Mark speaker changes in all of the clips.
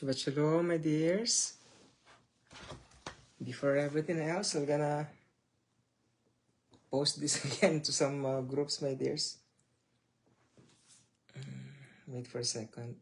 Speaker 1: Shabbat Shalom, my dears. Before everything else, I'm gonna post this again to some groups, my dears. Wait for a second.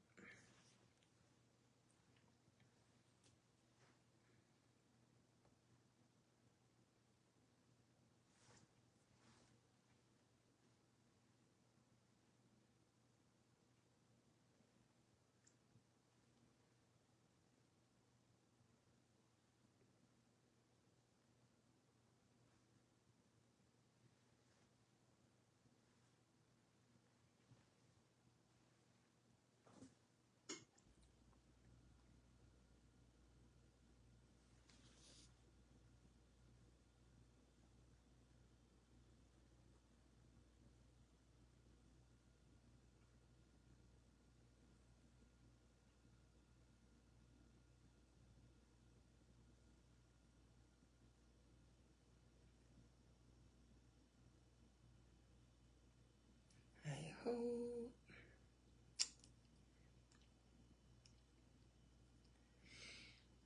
Speaker 1: I hope.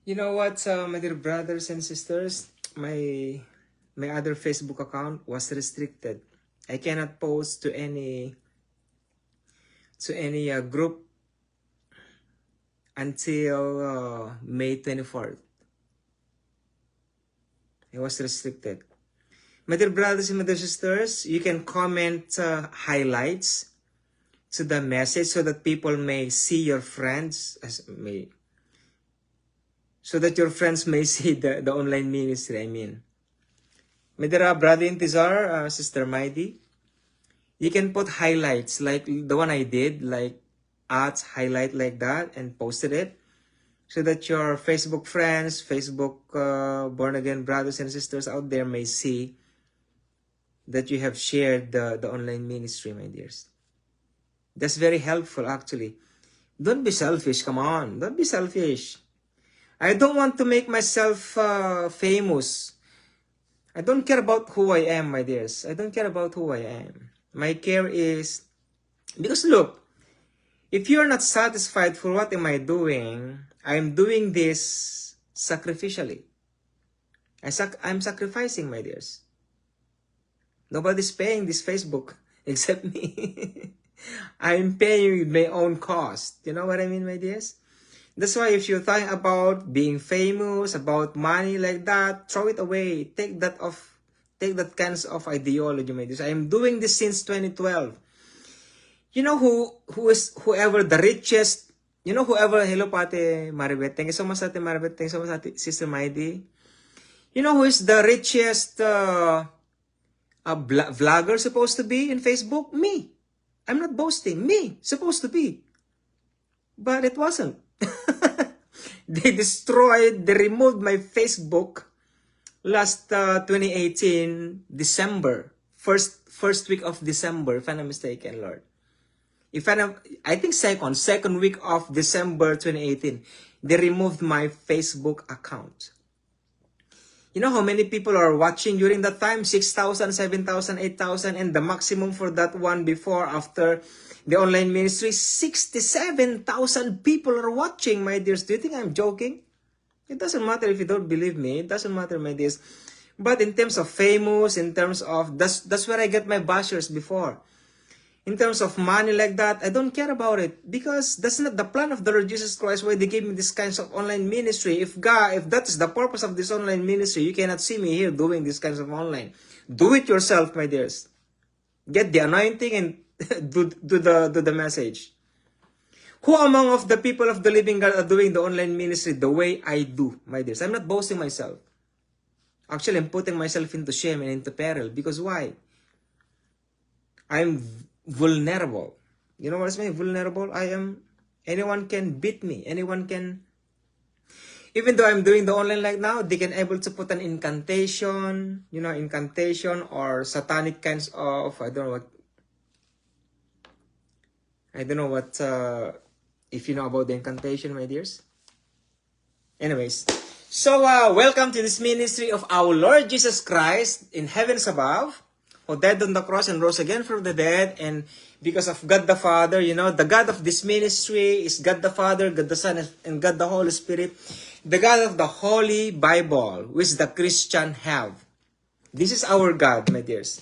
Speaker 1: You know what, my dear brothers and sisters? My other Facebook account was restricted. I cannot post to any group until May 24th. It was restricted. My dear brothers and my dear sisters, you can comment highlights to the message so that people may see your friends, so that your friends may see the online ministry, I mean. My dear brother Intizar, Sister Maidi, you can put highlights like the one I did, like at highlight like that and posted it so that your Facebook friends, Facebook born again brothers and sisters out there may see that you have shared the online ministry, my dears. That's very helpful, actually. Don't be selfish, come on. Don't be selfish. I don't want to make myself famous. I don't care about who I am, my dears. I don't care about who I am. My care is... Because look, if you're not satisfied for what am I doing, I'm doing this sacrificially. I'm sacrificing, my dears. Nobody's paying this Facebook except me. I'm paying with my own cost. You know what I mean, my dears? That's why if you're talking about being famous, about money like that, throw it away. Take that off. Take that kind of ideology, my dears. I'm doing this since 2012. You know whoever the richest, hello Pate Maribet. Thank you so much, Ate Maribet. Thank you so much, Ate Sister Maidi. You know who is the richest vlogger supposed to be in Facebook? Me. I'm not boasting. Me. Supposed to be. But it wasn't. They removed my Facebook last 2018, December. First week of December, if I'm not mistaken, Lord. I think second week of December 2018, they removed my Facebook account. You know how many people are watching during that time? 6,000, 7,000, 8,000, and the maximum for that one before, after the online ministry, 67,000 people are watching, my dears. Do you think I'm joking? It doesn't matter if you don't believe me. It doesn't matter, my dears. But in terms of famous, in terms of, that's where I get my bashers before. In terms of money like that, I don't care about it. Because that's not the plan of the Lord Jesus Christ why they gave me this kinds of online ministry. If that is the purpose of this online ministry, you cannot see me here doing this kinds of online. Do it yourself, my dears. Get the anointing and do the message. Who among of the people of the living God are doing the online ministry the way I do, my dears? I'm not boasting myself. Actually, I'm putting myself into shame and into peril. Because why? I'm vulnerable. You know what I mean? Vulnerable. Anyone can beat me. Anyone can... Even though I'm doing the online like now, they can able to put an incantation, incantation or satanic kinds of, I don't know what, if you know about the incantation, my dears. Anyways, so welcome to this ministry of our Lord Jesus Christ in heavens above. who died on the cross and rose again from the dead. And because of God the Father, you know, the God of this ministry is God the Father, God the Son, and God the Holy Spirit. The God of the Holy Bible, which the Christian have. This is our God, my dears.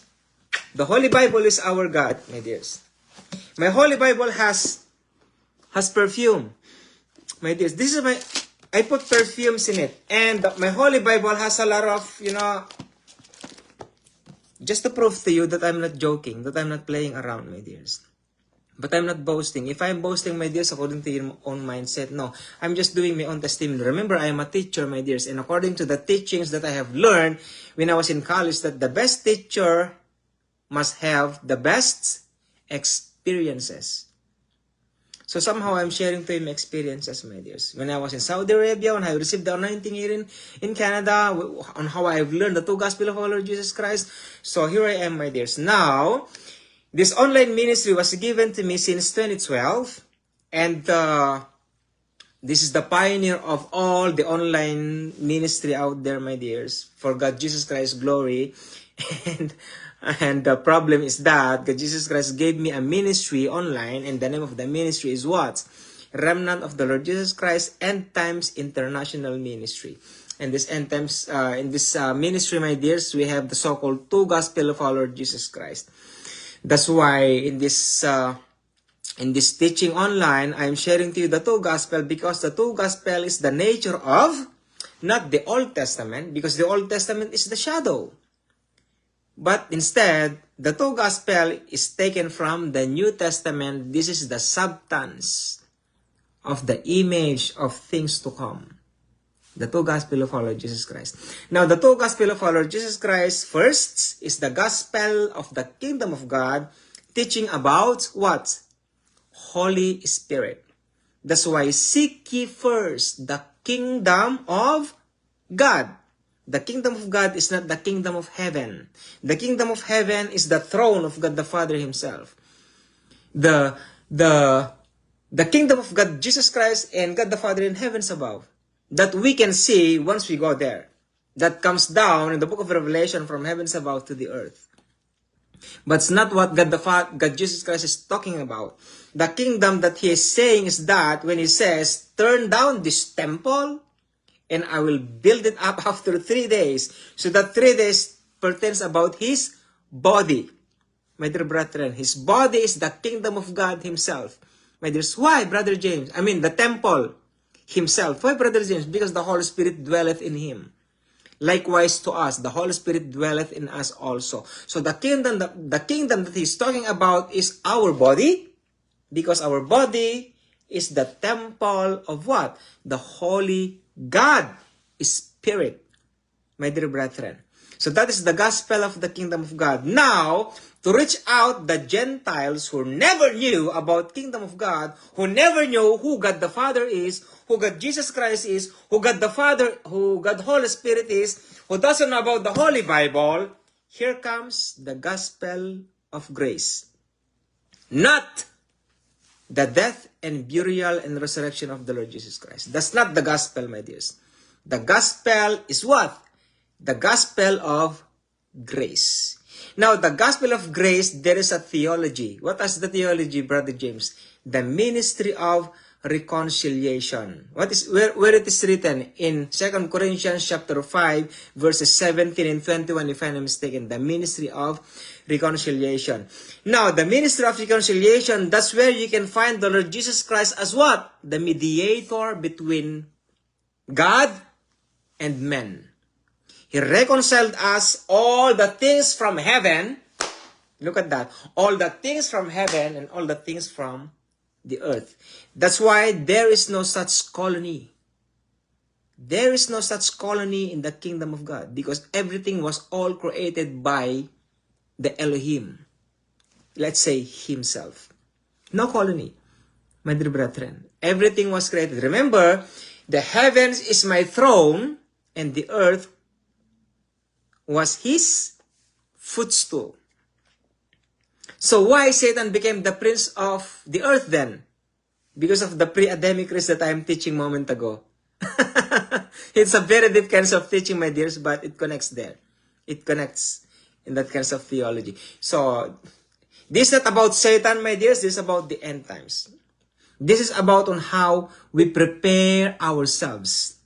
Speaker 1: The Holy Bible is our God, my dears. My Holy Bible has perfume. My dears, this is my, I put perfumes in it. And my Holy Bible has a lot of, you know, just to prove to you that I'm not joking, that I'm not playing around, my dears. But I'm not boasting. If I'm boasting, my dears, according to your own mindset, no. I'm just doing my own testimony. Remember, I am a teacher, my dears. And according to the teachings that I have learned when I was in college, that the best teacher must have the best experiences. So somehow I'm sharing to you my experiences, my dears. When I was in Saudi Arabia, when I received the anointing here in Canada, on how I've learned the two gospel of our Lord Jesus Christ. So here I am, my dears. Now, this online ministry was given to me since 2012. And this is the pioneer of all the online ministry out there, my dears. For God, Jesus Christ, glory. And the problem is that God, Jesus Christ gave me a ministry online. And the name of the ministry is what? Remnant of the Lord Jesus Christ End Times International Ministry. And this End Times, in this ministry, my dears, we have the so-called two gospel of our Lord Jesus Christ. That's why in this teaching online, I'm sharing to you the two gospel, because the two gospel is the nature of, not the Old Testament, because the Old Testament is the shadow. But instead, the two gospel is taken from the New Testament. This is the substance of the image of things to come. The two gospel of our Lord Jesus Christ. Now, the two gospel of our Lord Jesus Christ, first is the gospel of the kingdom of God, teaching about what? Holy Spirit. That's why seek ye first the kingdom of God. The kingdom of God is not the kingdom of heaven. The kingdom of heaven is the throne of God the Father himself. The kingdom of God, Jesus Christ, and God the Father in heavens above, that we can see once we go there, that comes down in the book of Revelation from heavens above to the earth. But it's not what God Jesus Christ is talking about. The kingdom that he is saying is that when he says, turn down this temple and I will build it up after 3 days. So that 3 days pertains about his body. My dear brethren, his body is the kingdom of God himself. My dears, why, Brother James? I mean, the temple himself. Why, Brother James? Because the Holy Spirit dwelleth in him. Likewise to us, the Holy Spirit dwelleth in us also. So the kingdom that he's talking about is our body, because our body is the temple of what? The Holy God Spirit, my dear brethren. So that is the gospel of the kingdom of God. Now, to reach out the Gentiles who never knew about kingdom of God, who never knew who God the Father is, who God Jesus Christ is, who God the Father, who God Holy Spirit is, who doesn't know about the Holy Bible, here comes the gospel of grace. Not the death and burial and resurrection of the Lord Jesus Christ. That's not the gospel, my dears. The gospel is what? The gospel of grace. Now, the gospel of grace, there is a theology. What is the theology, Brother James? The ministry of reconciliation. What is where it is written in 2 Corinthians chapter 5, verses 17 and 21, if I'm not mistaken, the ministry of reconciliation. Now, the ministry of reconciliation, that's where you can find the Lord Jesus Christ as what? The mediator between God and men. He reconciled us all the things from heaven. Look at that. All the things from heaven and all the things from the earth. That's why there is no such colony. There is no such colony in the kingdom of God, because everything was all created by the Elohim. Let's say himself. No colony, my dear brethren. Everything was created. Remember, the heavens is my throne and the earth was his footstool. So why Satan became the prince of the earth then? Because of the pre-Adamic race that I am teaching a moment ago. It's a very deep kind of teaching, my dears, but it connects there. It connects. in that kinds of theology. So, this is not about Satan, my dears. This is about the end times. This is about on how we prepare ourselves.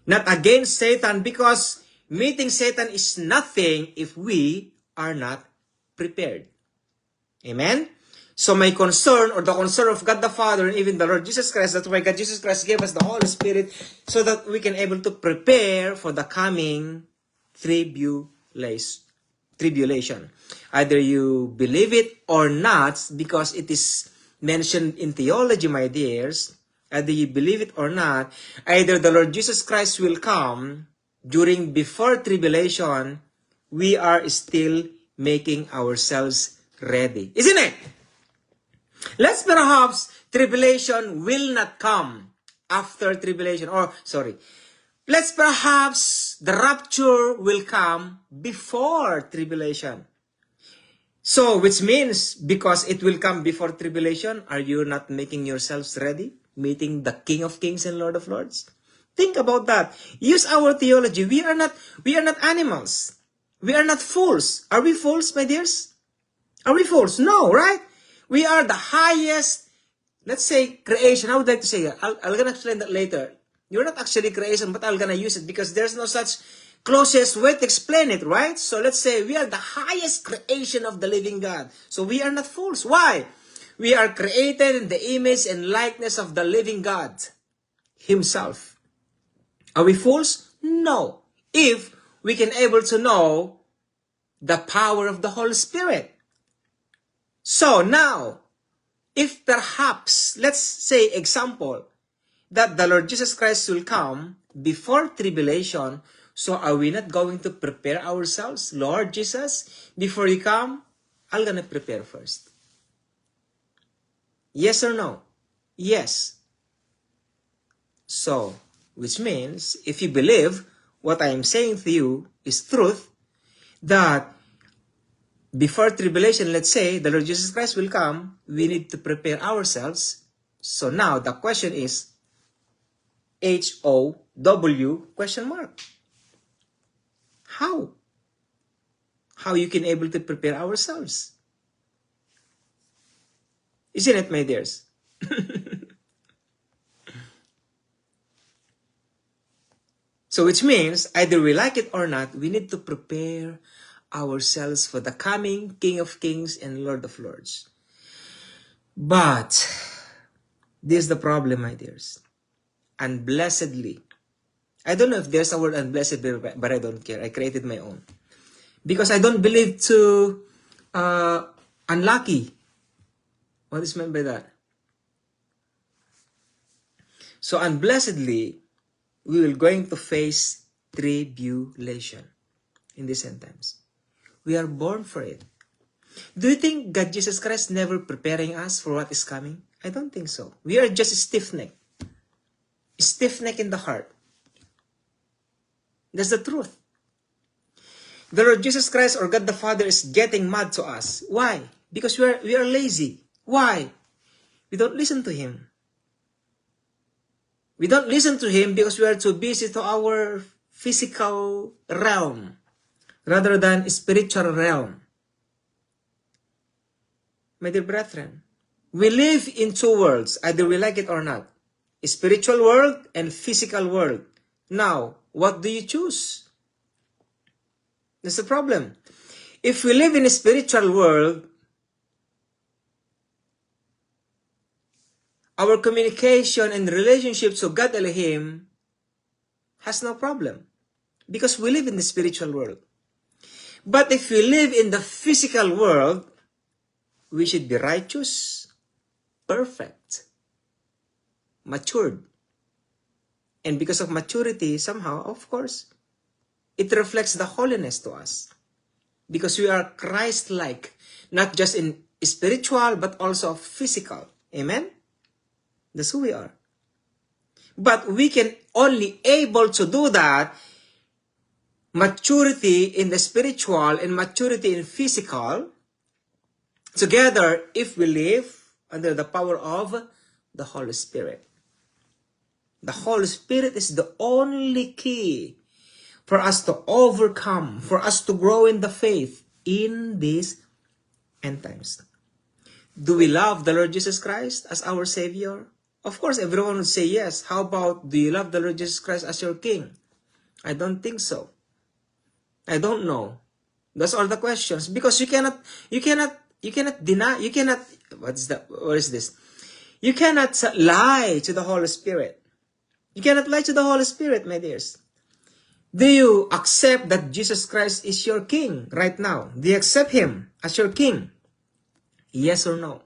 Speaker 1: Not against Satan, because meeting Satan is nothing if we are not prepared. Amen? So my concern, or the concern of God the Father, and even the Lord Jesus Christ, that's why God Jesus Christ gave us the Holy Spirit, so that we can able to prepare for the coming tribulation. Either you believe it or not, because it is mentioned in theology, my dears, either you believe it or not, either the Lord Jesus Christ will come before tribulation, we are still making ourselves ready. Isn't it? Let's perhaps tribulation will not come after tribulation. Let's perhaps the rapture will come before tribulation. So, which means, because it will come before tribulation, are you not making yourselves ready? Meeting the King of Kings and Lord of Lords? Think about that. Use our theology. We are not animals. We are not fools. Are we fools, my dears? Are we fools? No, right? We are the highest, let's say, creation. I would like to say that. I'm going to explain that later. You're not actually creation, but I'm going to use it because there's no such closest way to explain it, right? So let's say we are the highest creation of the living God. So we are not fools. Why? We are created in the image and likeness of the living God Himself. Are we fools? No. If we can able to know the power of the Holy Spirit. So now, if perhaps, let's say example, that the Lord Jesus Christ will come before tribulation, so are we not going to prepare ourselves? Lord Jesus, before you come, I'm going to prepare first. Yes or no? Yes. So, which means, if you believe what I am saying to you is truth, that before tribulation, let's say, the Lord Jesus Christ will come, we need to prepare ourselves. So now, the question is, HOW question mark. How? How you can able to prepare ourselves? Isn't it, my dears? So which means, either we like it or not, we need to prepare ourselves for the coming King of Kings and Lord of Lords. But, this is the problem, my dears. Unblessedly. I don't know if there's a word unblessed, but I don't care. I created my own. Because I don't believe to unlucky. What is meant by that? So unblessedly, we will going to face tribulation in these end times. We are born for it. Do you think God Jesus Christ never preparing us for what is coming? I don't think so. We are just stiff-necked. Stiff-necked in the heart. That's the truth. The Lord Jesus Christ or God the Father is getting mad to us. Why? Because we are lazy. Why? We don't listen to Him. We don't listen to Him because we are too busy to our physical realm rather than spiritual realm. My dear brethren, we live in two worlds, either we like it or not. Spiritual world and physical world. Now, what do you choose? That's the problem. If we live in a spiritual world, our communication and relationship to God Elohim has no problem because we live in the spiritual world. But if we live in the physical world, we should be righteous, perfect, matured. And because of maturity, somehow, of course, it reflects the holiness to us. Because we are Christ-like, not just in spiritual, but also physical. Amen? That's who we are. But we can only able to do that, maturity in the spiritual and maturity in physical, together if we live under the power of the Holy Spirit. The Holy Spirit is the only key for us to overcome, for us to grow in the faith in these end times. Do we love the Lord Jesus Christ as our Savior? Of course, everyone would say yes. How about, do you love the Lord Jesus Christ as your King? I don't think so. I don't know. Those are the questions. Because you cannot deny, what is this? You cannot lie to the Holy Spirit. You cannot lie to the Holy Spirit, my dears. Do you accept that Jesus Christ is your King right now? Do you accept Him as your King? Yes or no?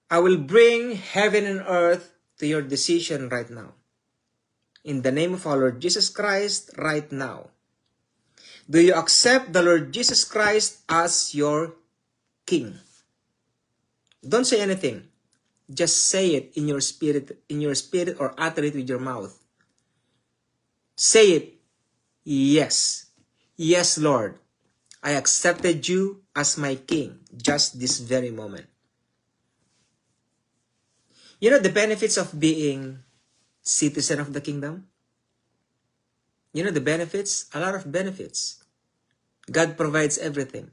Speaker 1: I will bring heaven and earth to your decision right now. In the name of our Lord Jesus Christ, right now. Do you accept the Lord Jesus Christ as your King? Don't say anything. Just say it in your spirit, or utter it with your mouth. Say it. Yes. Yes, Lord. I accepted you as my King just this very moment. You know the benefits of being citizen of the kingdom? You know the benefits? A lot of benefits. God provides everything.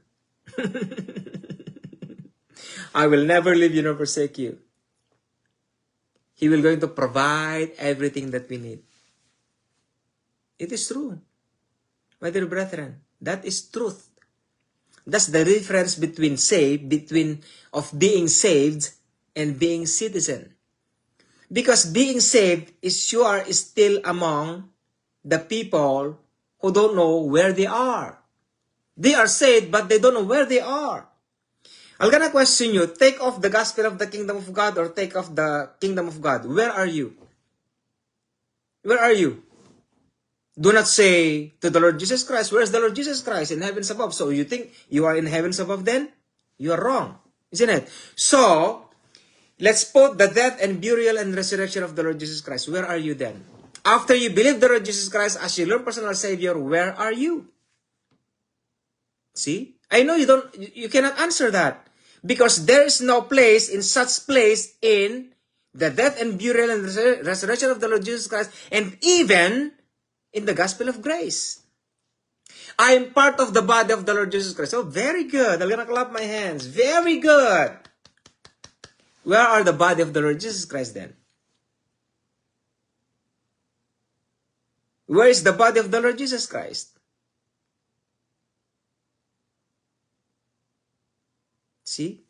Speaker 1: I will never leave you nor forsake you. He will going to provide everything that we need. It is true. My dear brethren, that is truth. That's the difference between being saved and being citizen. Because being saved is you are still among the people who don't know where they are. They are saved, but they don't know where they are. I'm gonna question you, take off the gospel of the kingdom of God or take off the kingdom of God. Where are you? Where are you? Do not say to the Lord Jesus Christ, where is the Lord Jesus Christ? In heavens above. So you think you are in heavens above then? You are wrong, isn't it? So, let's put the death and burial and resurrection of the Lord Jesus Christ. Where are you then? After you believe the Lord Jesus Christ as your Lord personal Savior, where are you? See? I know you cannot answer that. Because there is no place in such place in the death and burial and resurrection of the Lord Jesus Christ, and even in the gospel of grace. I am part of the body of the Lord Jesus Christ. Oh, very good. I'm gonna clap my hands. Very good. Where are the body of the Lord Jesus Christ then? Where is the body of the Lord Jesus Christ? See?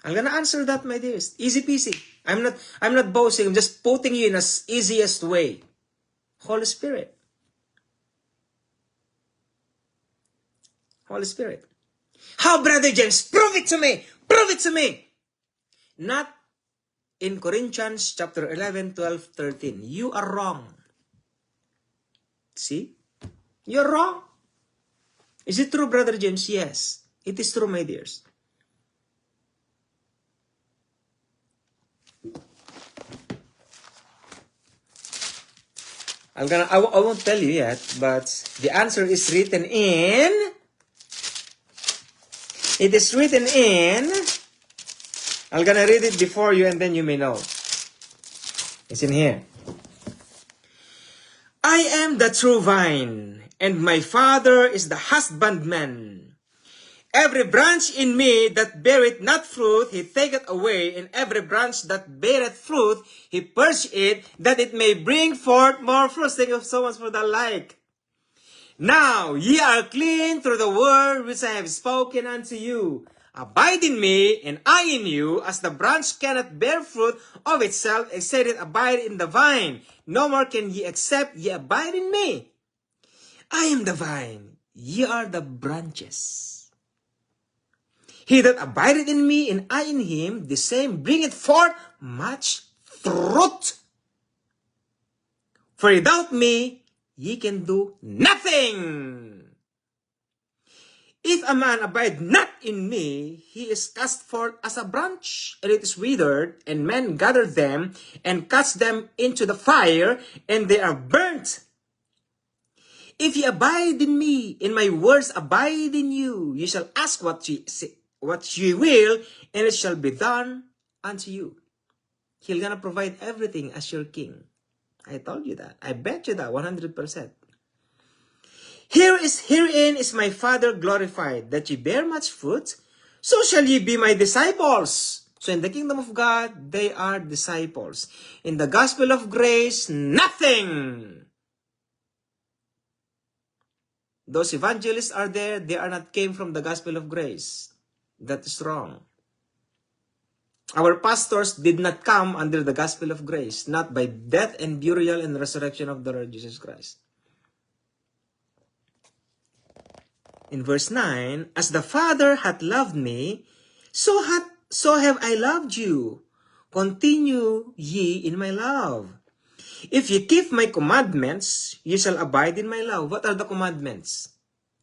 Speaker 1: I'm gonna answer that, my dears. Easy peasy. I'm not boasting. I'm just putting you in the easiest way. Holy Spirit. Holy Spirit. How, Brother James? Prove it to me. Prove it to me. Not in Corinthians chapter 11, 12, 13. You are wrong. See? You're wrong. Is it true, Brother James? Yes. It is true, my dears. I won't tell you yet, but the answer is written in... It is written in... I'm gonna read it before you and then you may know. It's in here. I am the true vine, and my Father is the husbandman. Every branch in me that beareth not fruit, he taketh away, and every branch that beareth fruit, he purgeth it, that it may bring forth more fruit. Think of so much for the like. Now ye are clean through the word which I have spoken unto you. Abide in me, and I in you, as the branch cannot bear fruit of itself, except it abide in the vine. No more can ye except ye abide in me. I am the vine, ye are the branches. He that abideth in me, and I in him, the same bringeth forth much fruit. For without me, ye can do nothing. If a man abide not in me, he is cast forth as a branch, and it is withered, and men gather them, and cast them into the fire, and they are burnt. If ye abide in me, and my words abide in you, ye shall ask what ye will, and it shall be done unto you. He's gonna provide everything as your king. I told you that. I bet you that 100%. Herein is my Father glorified, that ye bear much fruit, so shall ye be my disciples. So in the kingdom of God, they are disciples. In the gospel of grace, nothing. Those evangelists are there, they are not came from the gospel of grace. That is wrong. Our pastors did not come under the gospel of grace, not by death and burial and resurrection of the Lord Jesus Christ. In verse 9, as the Father hath loved me, so have I loved you. Continue ye in my love. If ye keep my commandments, ye shall abide in my love. What are the commandments?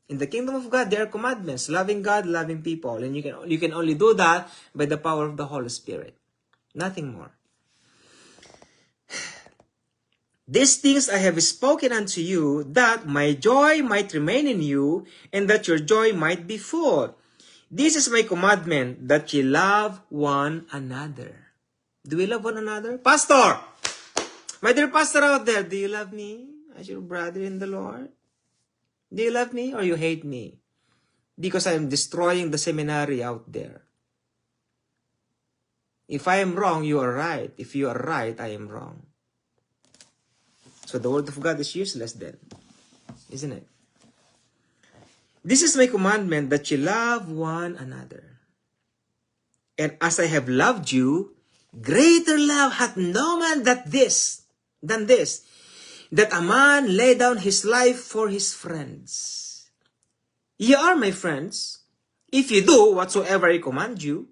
Speaker 1: In the kingdom of God, there are commandments. Loving God, loving people. And you can only do that by the power of the Holy Spirit. Nothing more. These things I have spoken unto you, that my joy might remain in you, and that your joy might be full. This is my commandment, that ye love one another. Do we love one another? Pastor! My dear pastor out there, do you love me as your brother in the Lord? Do you love me or you hate me? Because I am destroying the seminary out there. If I am wrong, you are right. If you are right, I am wrong. So the word of God is useless then, isn't it? This is my commandment, that ye love one another. And as I have loved you, greater love hath no man than this, that a man lay down his life for his friends. Ye are my friends, if ye do whatsoever I command you.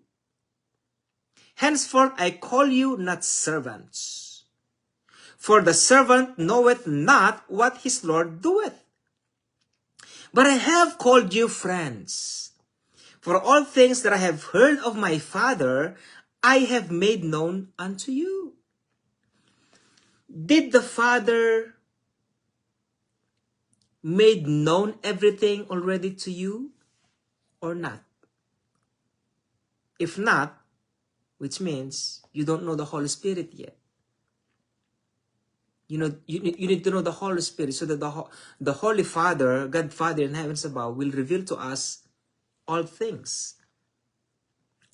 Speaker 1: Henceforth I call you not servants, for the servant knoweth not what his Lord doeth. But I have called you friends. For all things that I have heard of my Father, I have made known unto you. Did the Father made known everything already to you or not? If not, which means you don't know the Holy Spirit yet. You need to know the Holy Spirit, so that the Holy Father, God Father in heavens above, will reveal to us all things,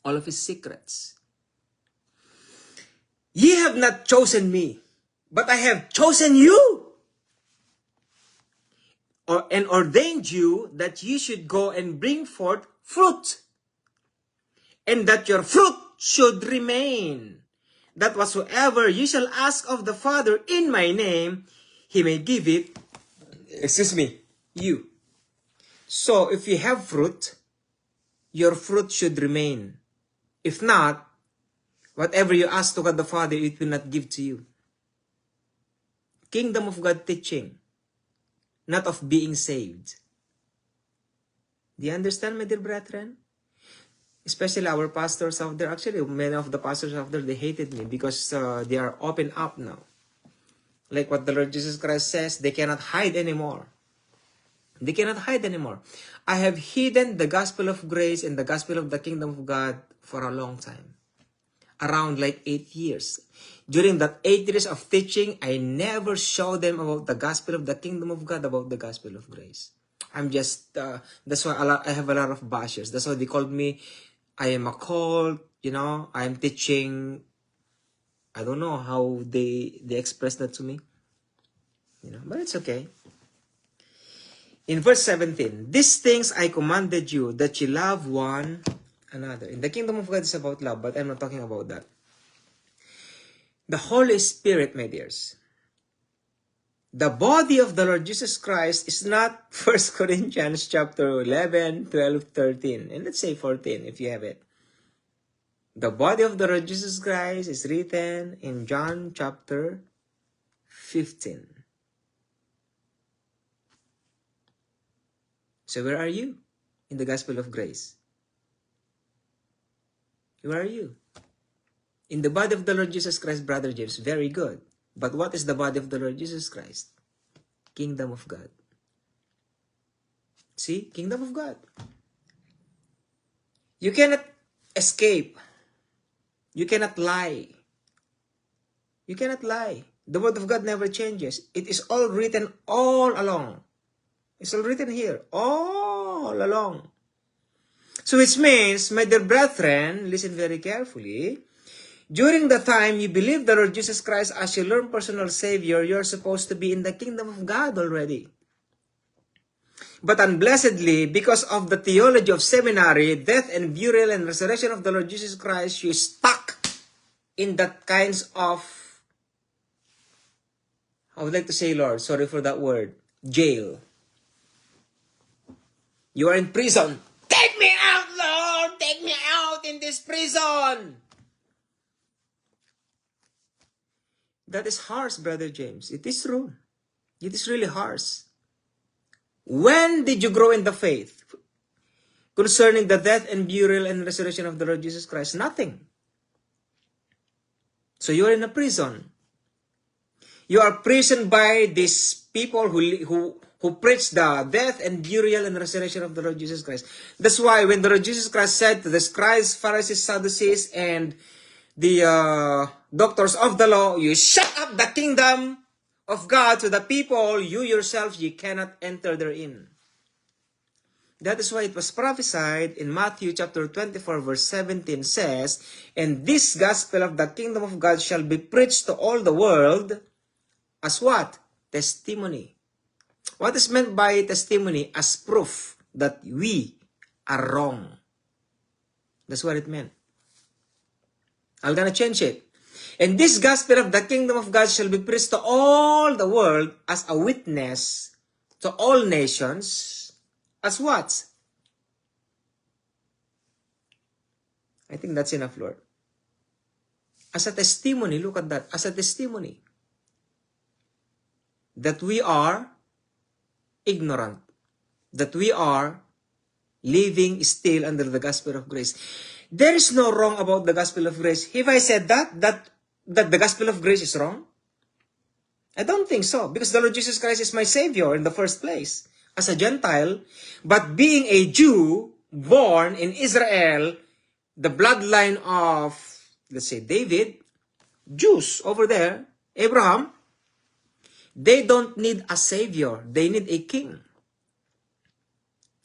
Speaker 1: all of his secrets. Ye have not chosen me, but I have chosen you, and ordained you that ye should go and bring forth fruit, and that your fruit should remain, that whatsoever ye shall ask of the Father in my name, he may give it, you. So if you have fruit, your fruit should remain. If not, whatever you ask to God the Father, it will not give to you. Kingdom of God teaching, not of being saved. Do you understand, my dear brethren? Especially our pastors out there. Actually, many of the pastors out there, they hated me because they are open up now. Like what the Lord Jesus Christ says, they cannot hide anymore. They cannot hide anymore. I have hidden the gospel of grace and the gospel of the kingdom of God for a long time. Around like 8 years. During that 8 years of teaching, I never showed them about the gospel of the kingdom of God, about the gospel of grace. I'm just, that's why I have a lot of bashers. That's why they called me, I am a cult, I am teaching. I don't know how they express that to me. But it's okay. In verse 17, these things I commanded you, that you love one another. In the kingdom of God is about love, but I'm not talking about that. The Holy Spirit, my dears. The body of the Lord Jesus Christ is not 1 Corinthians chapter 11, 12, 13. And let's say 14 if you have it. The body of the Lord Jesus Christ is written in John chapter 15. So where are you in the gospel of grace? Where are you? In the body of the Lord Jesus Christ, Brother James, very good. But what is the body of the Lord Jesus Christ? Kingdom of God. See? Kingdom of God. You cannot escape. You cannot lie. You cannot lie. The Word of God never changes. It is all written all along. It's all written here, all along. So which means, my dear brethren, listen very carefully, during the time you believe the Lord Jesus Christ as your Lord personal Savior, you're supposed to be in the kingdom of God already. But unblessedly, because of the theology of seminary, death and burial and resurrection of the Lord Jesus Christ, you're stuck in that kinds of, I would like to say, Lord, sorry for that word, jail. You are in prison. Take me out, Lord! Take me out in this prison! That is harsh, Brother James. It is true. It is really harsh. When did you grow in the faith concerning the death and burial and resurrection of the Lord Jesus Christ? Nothing. So you are in a prison. You are prisoned by these people who preach the death and burial and resurrection of the Lord Jesus Christ. That's why when the Lord Jesus Christ said to the scribes, Pharisees, Sadducees, and the doctors of the law, you shut up the kingdom of God to the people, you yourselves, you cannot enter therein. That is why it was prophesied in Matthew chapter 24 verse 17 says, and this gospel of the kingdom of God shall be preached to all the world as what? Testimony. What is meant by testimony? As proof that we are wrong. That's what it meant. I'm gonna change it. And this gospel of the kingdom of God shall be preached to all the world as a witness to all nations. As what? I think that's enough, Lord. As a testimony, look at that. As a testimony that we are ignorant, that we are living still under the gospel of grace. There is no wrong about the gospel of grace. If I said that the gospel of grace is wrong, I don't think so, because the Lord Jesus Christ is my Savior in the first place as a Gentile, but being a Jew born in Israel, the bloodline of, let's say, David, Jews over there, Abraham, they don't need a Savior. They need a king.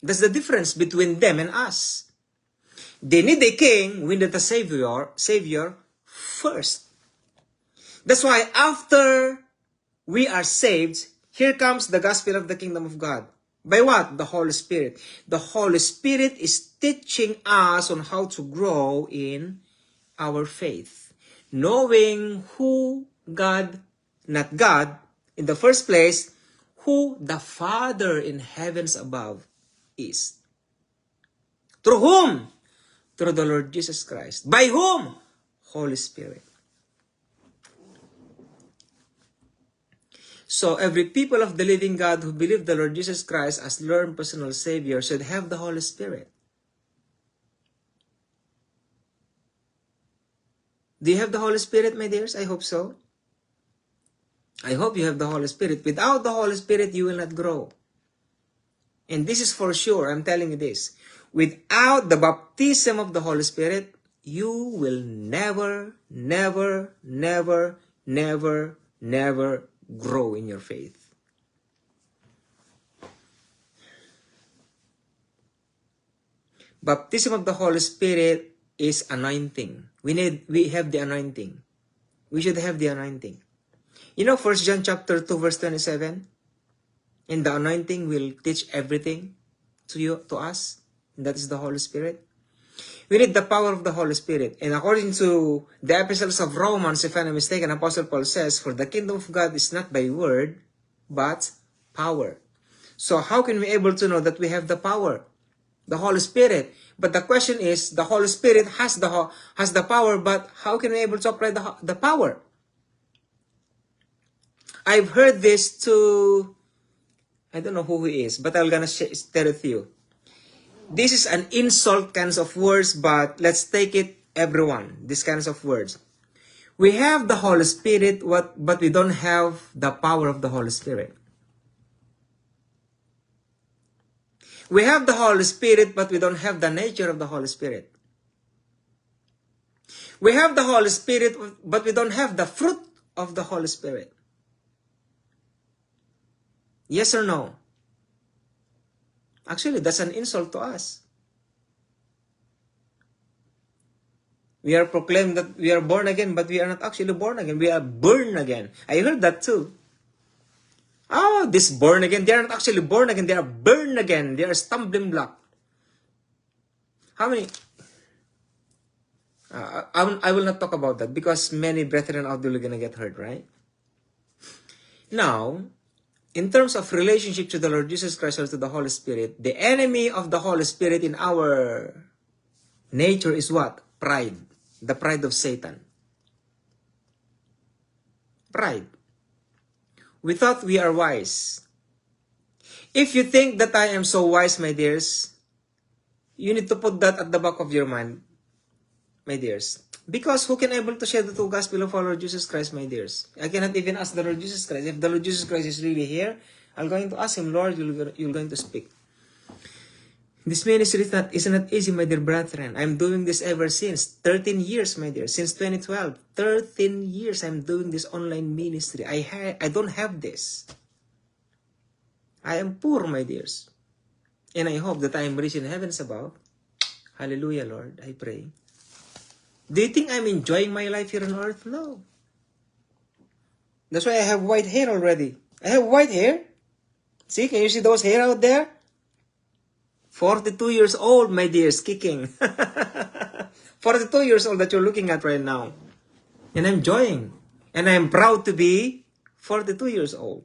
Speaker 1: That's the difference between them and us. They need a king, we need a Savior first. That's why after we are saved, here comes the gospel of the kingdom of God. By what? The Holy Spirit. The Holy Spirit is teaching us on how to grow in our faith. Knowing who God, not God, in the first place, who the Father in heavens above is. Through whom? Through the Lord Jesus Christ. By whom? Holy Spirit. So every people of the living God who believe the Lord Jesus Christ as Lord and personal Savior should have the Holy Spirit. Do you have the Holy Spirit, my dears? I hope so. I hope you have the Holy Spirit. Without the Holy Spirit, you will not grow. And this is for sure, I'm telling you this. Without the baptism of the Holy Spirit, you will never, never, never, never, never grow in your faith. Baptism of the Holy Spirit is anointing. We have the anointing. We should have the anointing. You know 1 John chapter 2 verse 27? And the anointing will teach everything to us. And that is the Holy Spirit. We need the power of the Holy Spirit. And according to the epistles of Romans, if I'm not mistaken, Apostle Paul says, for the kingdom of God is not by word, but power. So how can we able to know that we have the power? The Holy Spirit. But the question is, the Holy Spirit has the power, but how can we able to apply the power? I've heard this to, I don't know who he is, but I'm gonna share it with you. This is an insult kinds of words, but let's take it everyone, these kinds of words. We have the Holy Spirit, but we don't have the power of the Holy Spirit. We have the Holy Spirit, but we don't have the nature of the Holy Spirit. We have the Holy Spirit, but we don't have the fruit of the Holy Spirit. Yes or no? Actually, that's an insult to us. We are proclaimed that we are born again, but we are not actually born again. We are born again. I heard that too. Oh, this born again. They are not actually born again. They are born again. They are stumbling block. How many? I will not talk about that because many brethren out there are going to get hurt, right? Now, in terms of relationship to the Lord Jesus Christ or to the Holy Spirit, the enemy of the Holy Spirit in our nature is what? Pride. The pride of Satan. Pride. We thought we are wise. If you think that I am so wise, my dears, you need to put that at the back of your mind, my dears. Because who can able to share the true gospel of our Lord Jesus Christ, my dears? I cannot even ask the Lord Jesus Christ. If the Lord Jesus Christ is really here, I'm going to ask him, Lord, you're going to speak. This ministry is not easy, my dear brethren. I'm doing this ever since 13 years, my dear. Since 2012, 13 years I'm doing this online ministry. I don't have this. I am poor, my dears. And I hope that I am rich in heavens above. Hallelujah, Lord, I pray. Do you think I'm enjoying my life here on earth? No. That's why I have white hair already. I have white hair. See, can you see those hair out there? 42 years old, my dears, kicking. 42 years old that you're looking at right now. And I'm enjoying. And I'm proud to be 42 years old.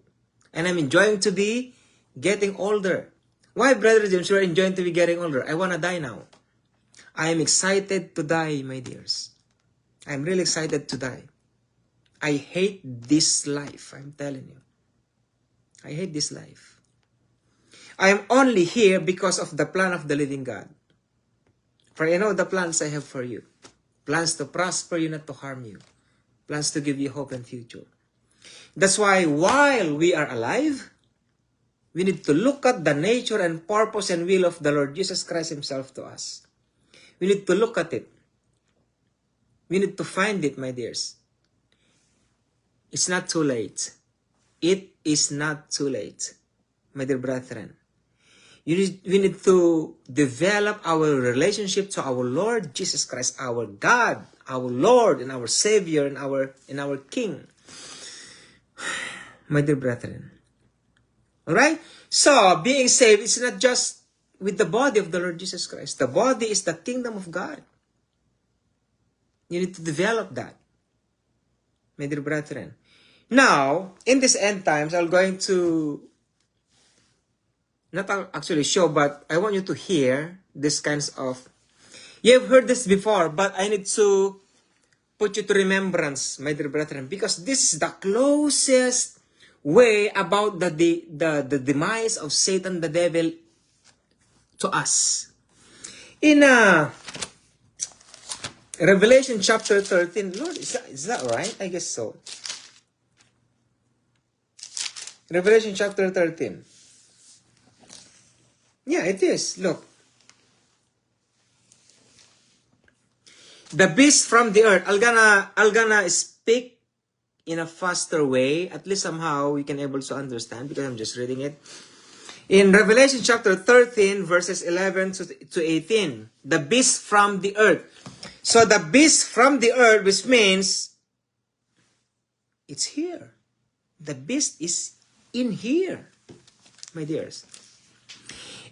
Speaker 1: And I'm enjoying to be getting older. Why, Brother James, you're enjoying to be getting older? I want to die now. I am excited to die, my dears. I'm really excited to die. I hate this life, I'm telling you. I hate this life. I am only here because of the plan of the living God. For I know the plans I have for you. Plans to prosper you, not to harm you. Plans to give you hope and future. That's why while we are alive, we need to look at the nature and purpose and will of the Lord Jesus Christ himself to us. We need to look at it. We need to find it, my dears. It's not too late. It is not too late, my dear brethren. We need to develop our relationship to our Lord Jesus Christ, our God, our Lord and our Savior and our King. My dear brethren. Alright? So, being saved is not just with the body of the Lord Jesus Christ. The body is the kingdom of God. You need to develop that, my dear brethren. Now, in this end times, I'm going to not actually show, but I want you to hear this kinds of... You've heard this before, but I need to put you to remembrance, my dear brethren, because this is the closest way about the demise of Satan, the devil, to us. In Revelation chapter 13, Lord, is that right? I guess so. Revelation chapter 13. Yeah, it is. Look. The beast from the earth. I'm gonna speak in a faster way. At least somehow we can able to understand because I'm just reading it. In Revelation chapter 13, verses 11 to 18. The beast from the earth. So the beast from the earth, which means it's here. The beast is in here, my dears.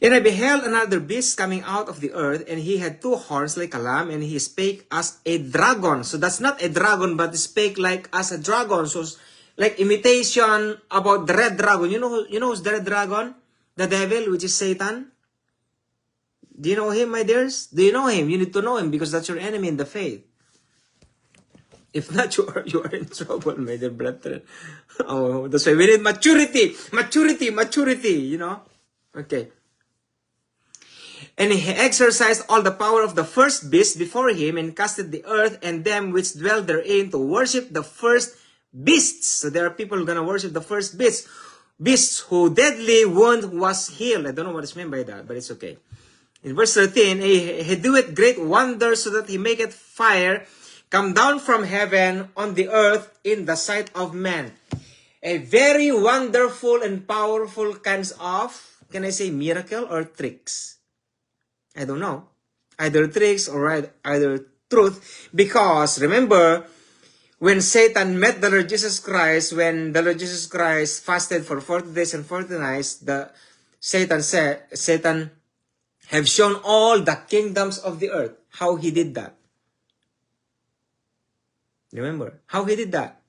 Speaker 1: And I beheld another beast coming out of the earth, and he had two horns like a lamb, and he spake as a dragon. So that's not a dragon, but he spake like as a dragon. So like imitation about the red dragon. You know who's the red dragon? The devil, which is Satan. Do you know him, my dears? Do you know him? You need to know him because that's your enemy in the faith. If not, you are in trouble, my dear brethren. Oh, that's why we need maturity, you know. Okay. And he exercised all the power of the first beast before him, and casted the earth and them which dwell therein to worship the first beasts. So there are people who are going to worship the first beasts. Beasts whose deadly wound was healed. I don't know what is meant by that, but it's okay. In verse 13, he doeth great wonders, so that he maketh fire come down from heaven on the earth in the sight of men. a very wonderful and powerful kinds of, can I say miracle or tricks? I don't know. Either tricks or either truth. Because remember, when Satan met the Lord Jesus Christ, when the Lord Jesus Christ fasted for 40 days and 40 nights, Satan have shown all the kingdoms of the earth. How he did that? Remember, how he did that?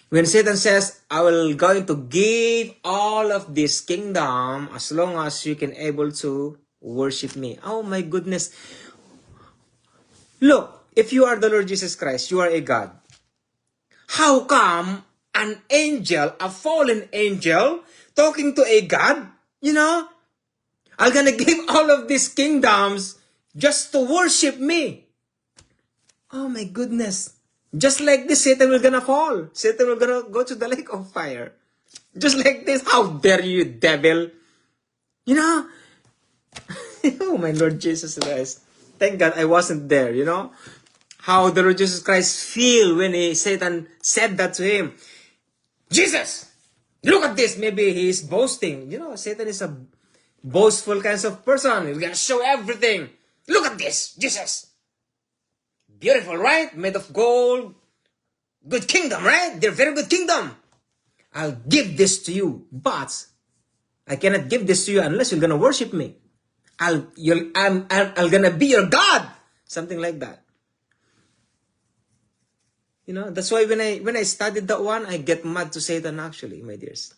Speaker 1: When Satan says, I will going to give all of this kingdom as long as you can able to worship me. Oh my goodness. Look, if you are the Lord Jesus Christ, you are a God. How come an angel, a fallen angel, talking to a God, I'm gonna give all of these kingdoms just to worship me. Oh my goodness. Just like this, Satan will gonna fall. Satan will gonna go to the lake of fire. Just like this. How dare you, devil? Oh my Lord Jesus Christ. Thank God I wasn't there, How the Lord Jesus Christ feel when Satan said that to him. Jesus, look at this. Maybe he is boasting. Satan is a boastful kind of person. He's gonna show everything. Look at this, Jesus. Beautiful, right? Made of gold. Good kingdom, right? They're very good kingdom. I'll give this to you, but I cannot give this to you unless you're gonna worship me. I'm gonna be your God. Something like that. That's why when I studied that one, I get mad to Satan actually, my dears.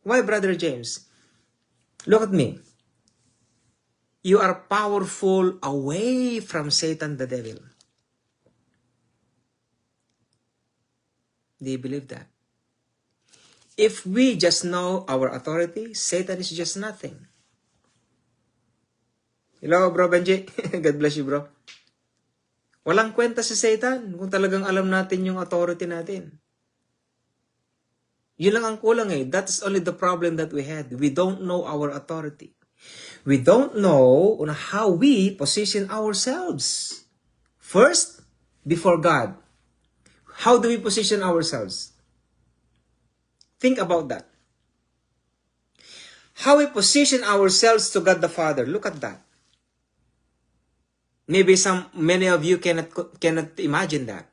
Speaker 1: Why, Brother James? Look at me. You are powerful away from Satan the devil. Do you believe that? If we just know our authority, Satan is just nothing. Hello, Bro Benji. God bless you, bro. Walang kwenta si Satan kung talagang alam natin yung authority natin. Yun lang ang kulang eh. That is only the problem that we had. We don't know our authority. We don't know on how we position ourselves. First, before God. How do we position ourselves? Think about that. How we position ourselves to God the Father. Look at that. Maybe many of you cannot imagine that.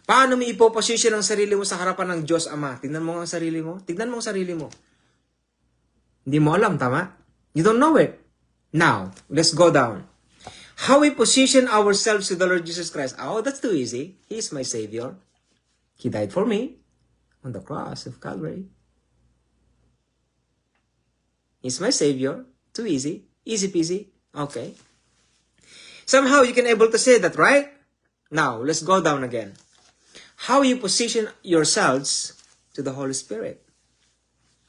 Speaker 1: Paano mo ipoposition ang sarili mo sa harapan ng Diyos Ama? Tignan mo ang sarili mo. Tignan mo ang sarili mo. Hindi mo alam, tama? You don't know it. Now, let's go down. How we position ourselves to the Lord Jesus Christ. Oh, that's too easy. He is my Savior. He died for me on the cross of Calvary. He's my Savior. Too easy. Easy peasy. Okay. Somehow you can able to say that, right? Now, let's go down again. How you position yourselves to the Holy Spirit.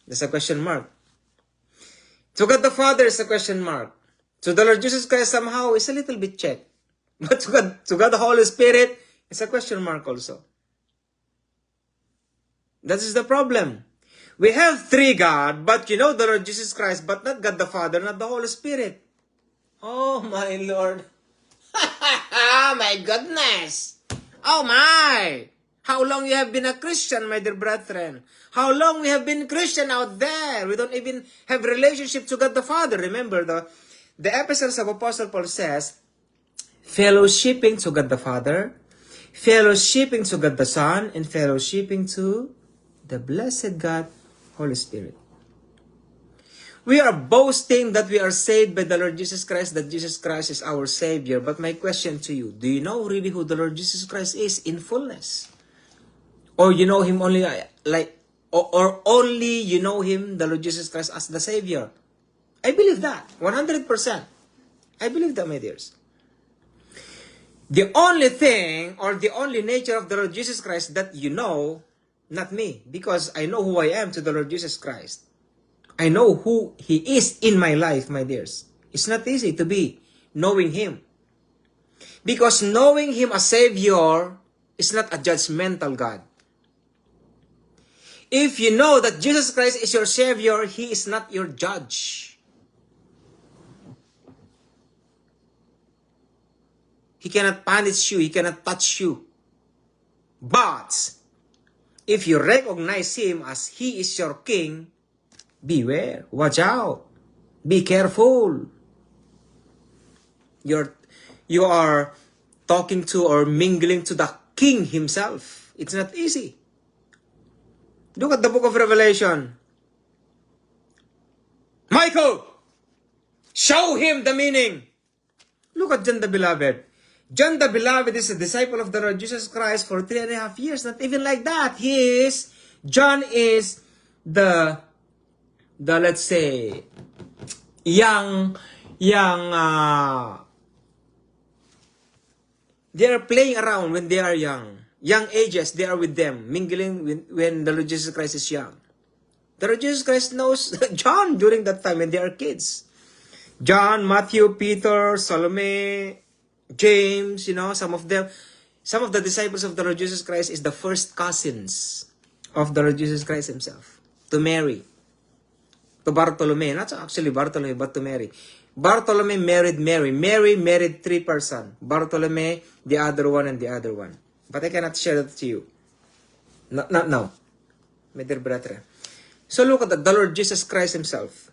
Speaker 1: There's a question mark. To God the Father is a question mark. To the Lord Jesus Christ somehow is a little bit check. But to God the Holy Spirit is a question mark also. That is the problem. We have three God, but the Lord Jesus Christ, but not God the Father, not the Holy Spirit. Oh my Lord. My goodness. Oh my. How long you have been a Christian, my dear brethren? How long we have been Christian out there? We don't even have relationship to God the Father. Remember, the epistles of Apostle Paul says, fellowshipping to God the Father, fellowshipping to God the Son, and fellowshipping to the blessed God, Holy Spirit. We are boasting that we are saved by the Lord Jesus Christ, that Jesus Christ is our Savior. But my question to you, do you know really who the Lord Jesus Christ is in fullness? Or you know Him only or only you know Him, the Lord Jesus Christ, as the Savior? I believe that, 100%. I believe that, my dears. The only thing or the only nature of the Lord Jesus Christ that you know, not me, because I know who I am to the Lord Jesus Christ. I know who He is in my life, my dears. It's not easy to be knowing Him. Because knowing Him as Savior is not a judgmental God. If you know that Jesus Christ is your Savior, He is not your judge. He cannot punish you. He cannot touch you. But If you recognize him as he is your king, beware, watch out, be careful. You are talking to or mingling to the king himself. It's not easy. Look at the book of Revelation. Michael, show him the meaning. Look at John the Beloved. John the Beloved is a disciple of the Lord Jesus Christ for 3.5 years. Not even like that. John is the let's say, young, they are playing around when they are young. Young ages, they are with them, mingling when the Lord Jesus Christ is young. The Lord Jesus Christ knows John during that time when they are kids. John, Matthew, Peter, Salome, James, some of them, some of the disciples of the Lord Jesus Christ is the first cousins of the Lord Jesus Christ himself. To Mary. To Bartolome. Not actually Bartolome, but to Mary. Bartolome married Mary. Mary married 3 persons. Bartolome, the other one, and the other one. But I cannot share that to you. Not now. My dear brethren. So look at the Lord Jesus Christ himself.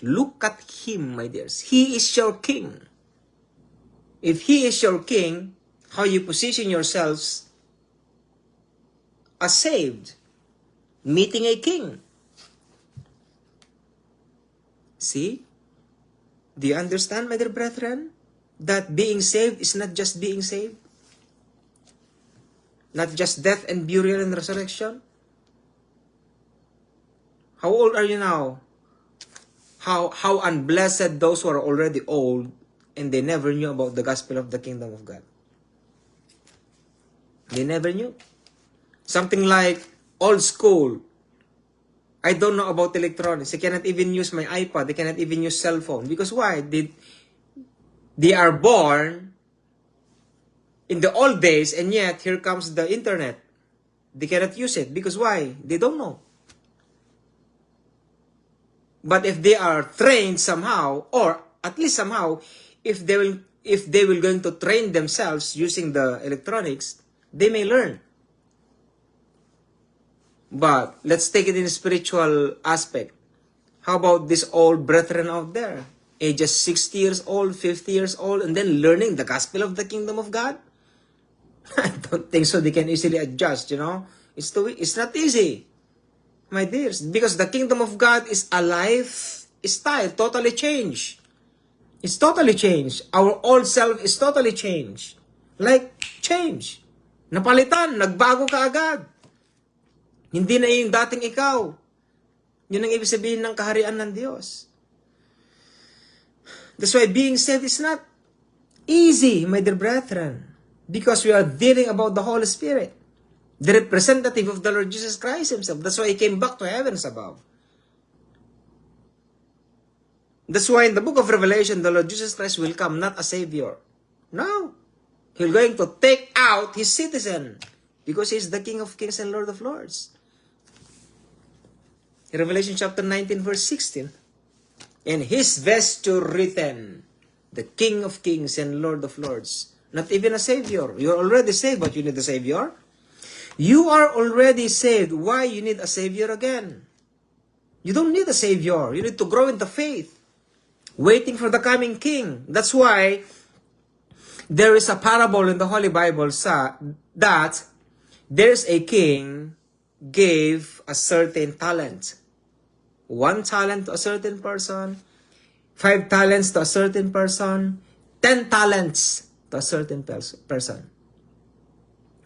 Speaker 1: Look at him, my dears. He is your king. If he is your king, how you position yourselves as saved, meeting a king. See? Do you understand, my dear brethren? That being saved is not just being saved. Not just death and burial and resurrection. How old are you now? How unblessed those who are already old and they never knew about the gospel of the kingdom of God. They never knew. Something like old school. I don't know about electronics. I cannot even use my iPad. I cannot even use cell phone. Because why? They are born in the old days and yet here comes the internet. They cannot use it. Because why? They don't know. But if they are trained somehow, or at least somehow, if they will going to train themselves using the electronics, they may learn. But let's take it in a spiritual aspect. How about these old brethren out there? Ages 60 years old, 50 years old, and then learning the gospel of the kingdom of God? I don't think so. They can easily adjust, It's not easy, my dears. Because the kingdom of God is a lifestyle, totally changed. It's totally changed. Our old self is totally changed. Like, change. Napalitan, nagbago ka agad. Hindi na yung dating ikaw. Yun ang ibig sabihin ng kaharian ng Diyos. That's why being saved is not easy, my dear brethren. Because we are dealing about the Holy Spirit. The representative of the Lord Jesus Christ himself. That's why he came back to heavens above. That's why in the book of Revelation, the Lord Jesus Christ will come, not a Savior. No. He's going to take out his citizen. Because he's the King of Kings and Lord of Lords. Revelation chapter 19 verse 16. In his vesture written, the King of Kings and Lord of Lords. Not even a Savior. You're already saved, but you need a Savior. You are already saved. Why you need a Savior again? You don't need a Savior. You need to grow in the faith. Waiting for the coming King. That's why there is a parable in the Holy Bible that there's a king gave a certain talent. 1 talent to a certain person, 5 talents to a certain person, 10 talents to a certain person.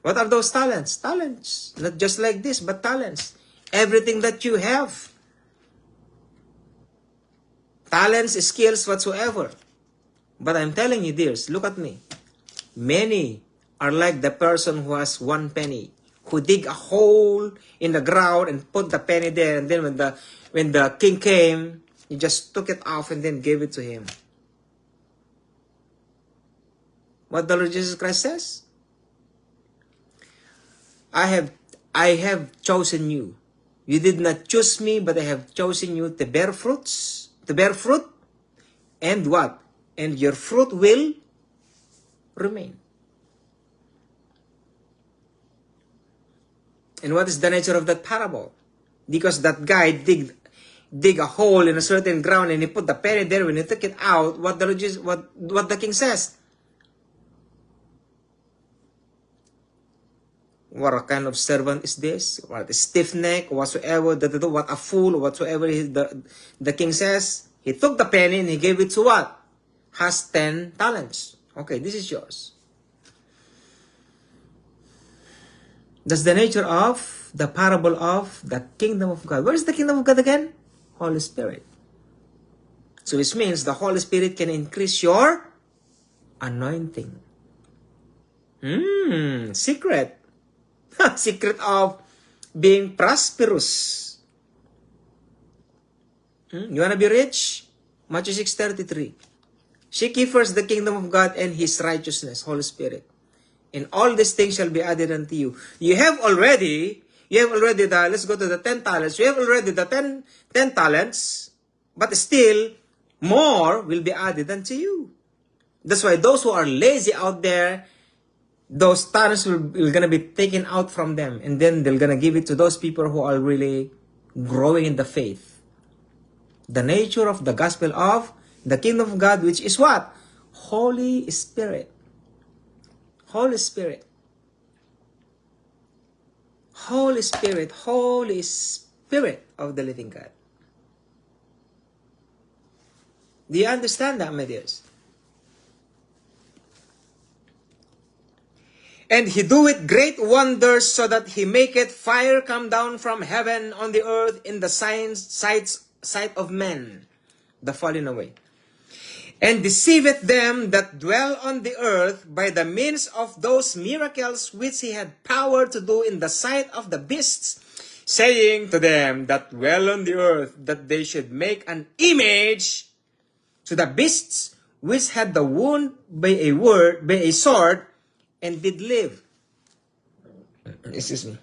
Speaker 1: What are those talents? Talents. Not just like this, but talents. Everything that you have. Talents, skills, whatsoever. But I'm telling you, dears, look at me. Many are like the person who has 1 penny, who dig a hole in the ground and put the penny there, and then when the king came, he just took it off and then gave it to him. What the Lord Jesus Christ says? I have chosen you. You did not choose me, but I have chosen you to bear fruits, and what? And your fruit will remain. And what is the nature of that parable? Because that guy dig a hole in a certain ground and he put the penny there. When he took it out, what the king says? What kind of servant is this? What a stiff neck, whatsoever, what a fool, whatsoever the king says. He took the penny and he gave it to what? Has 10 talents. Okay, this is yours. That's the nature of the parable of the kingdom of God. Where is the kingdom of God again? Holy Spirit. So which means the Holy Spirit can increase your anointing. Secret. Secret of being prosperous. You want to be rich? Matthew 6:33. Seek ye first the kingdom of God and His righteousness, Holy Spirit. And all these things shall be added unto you. You have already the, let's go to the 10 talents. You have already the 10 talents, but still more will be added unto you. That's why those who are lazy out there, those talents will gonna be taken out from them, and then they're gonna give it to those people who are really growing in the faith. The nature of the gospel of the kingdom of God, which is what? Holy Spirit. Holy Spirit. Holy Spirit. Holy Spirit of the living God. Do you understand that, my dears? And He doeth great wonders, so that He maketh fire come down from heaven on the earth in the sight of men, the falling away. And deceiveth them that dwell on the earth by the means of those miracles which He had power to do in the sight of the beasts, saying to them that dwell on the earth that they should make an image to the beasts which had the wound by a sword, and did live. Excuse me.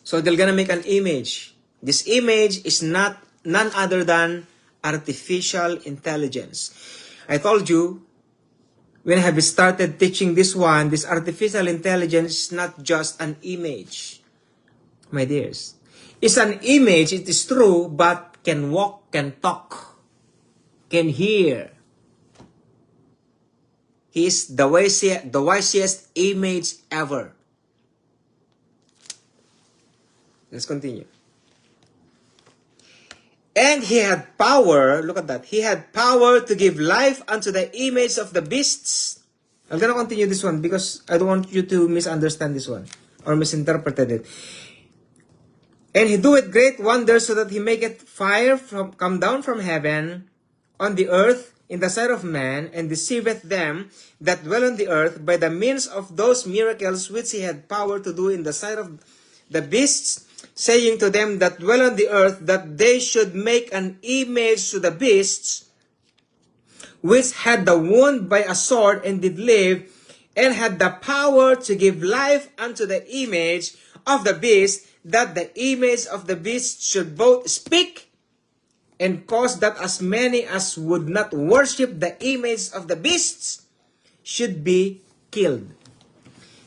Speaker 1: So they're gonna make an image. This image is none other than artificial intelligence. I told you, when I have started teaching this one, this artificial intelligence is not just an image, my dears. It's an image, it is true, but can walk, can talk, can hear. He is the wisest image ever. Let's continue. And He had power, look at that, He had power to give life unto the image of the beasts. I'm going to continue this one because I don't want you to misunderstand this one or misinterpreted it. And He doeth great wonders, so that He maketh fire come down from heaven on the earth in the sight of man, and deceiveth them that dwell on the earth by the means of those miracles which He had power to do in the sight of the beasts, saying to them that dwell on the earth that they should make an image to the beasts which had the wound by a sword and did live, and had the power to give life unto the image of the beast, that the image of the beast should both speak and cause that as many as would not worship the image of the beasts should be killed.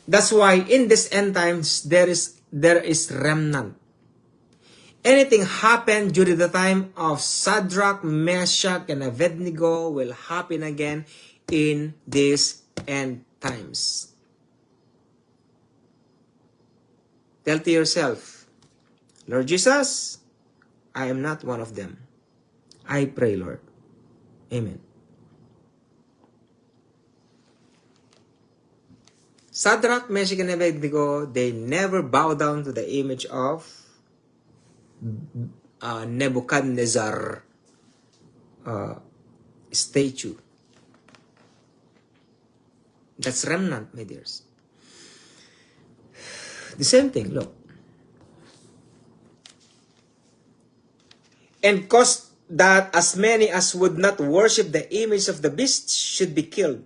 Speaker 1: That's why in this end times there is remnant. Anything happened during the time of Shadrach, Meshach, and Abednego will happen again in these end times. Tell to yourself, Lord Jesus, I am not one of them. I pray, Lord. Amen. Shadrach, Meshach, and Abednego, they never bow down to the image of Nebuchadnezzar statue. That's remnant, my dears. The same thing, look. And cause that as many as would not worship the image of the beast should be killed.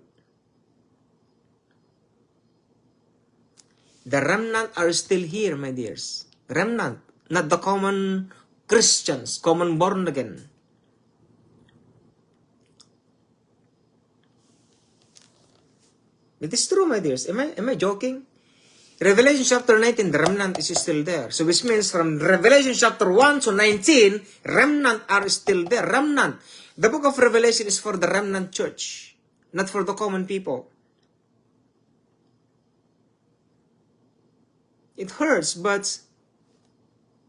Speaker 1: The remnant are still here, my dears. Remnant, not the common Christians, common born again. It is true, my dears. Am I joking? Revelation chapter 19, the remnant is still there. So which means from Revelation chapter 1 to 19, remnant are still there. Remnant. The book of Revelation is for the remnant church, not for the common people. It hurts, but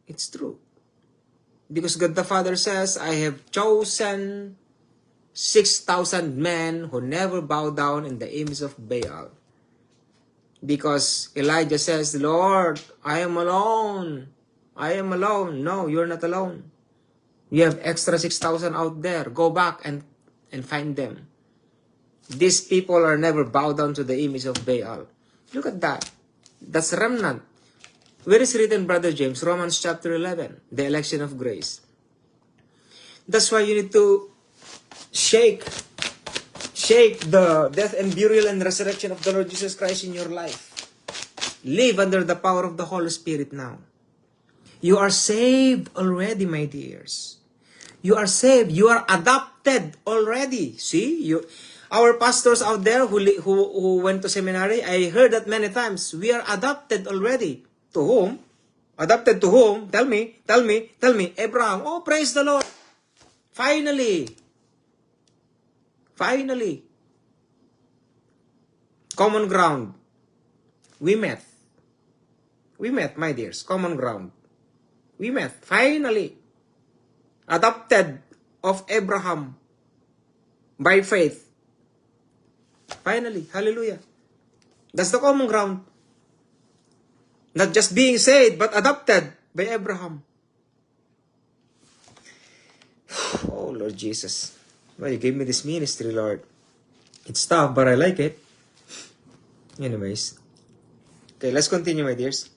Speaker 1: it's true. Because God the Father says, I have chosen 6,000 men who never bow down in the image of Baal. Because Elijah says, Lord, I am alone. I am alone. No, you're not alone. You have extra 6,000 out there. Go back and find them. These people are never bowed down to the image of Baal. Look at that. That's remnant. Where is written, Brother James? Romans chapter 11. The election of grace. That's why you need to shake the death and burial and resurrection of the Lord Jesus Christ in your life. Live under the power of the Holy Spirit now. You are saved already, my dears. You are saved. You are adopted already. See, our pastors out there who went to seminary, I heard that many times. We are adopted already. To whom? Adopted to whom? Tell me. Abraham. Oh, praise the Lord. Finally. Common ground. We met, my dears. Common ground. We met. Finally. Adopted of Abraham by faith. Finally. Hallelujah. That's the common ground. Not just being saved, but adopted by Abraham. Oh, Lord Jesus. Well, you gave me this ministry, Lord. It's tough, but I like it. Anyways. Okay, let's continue, my dears.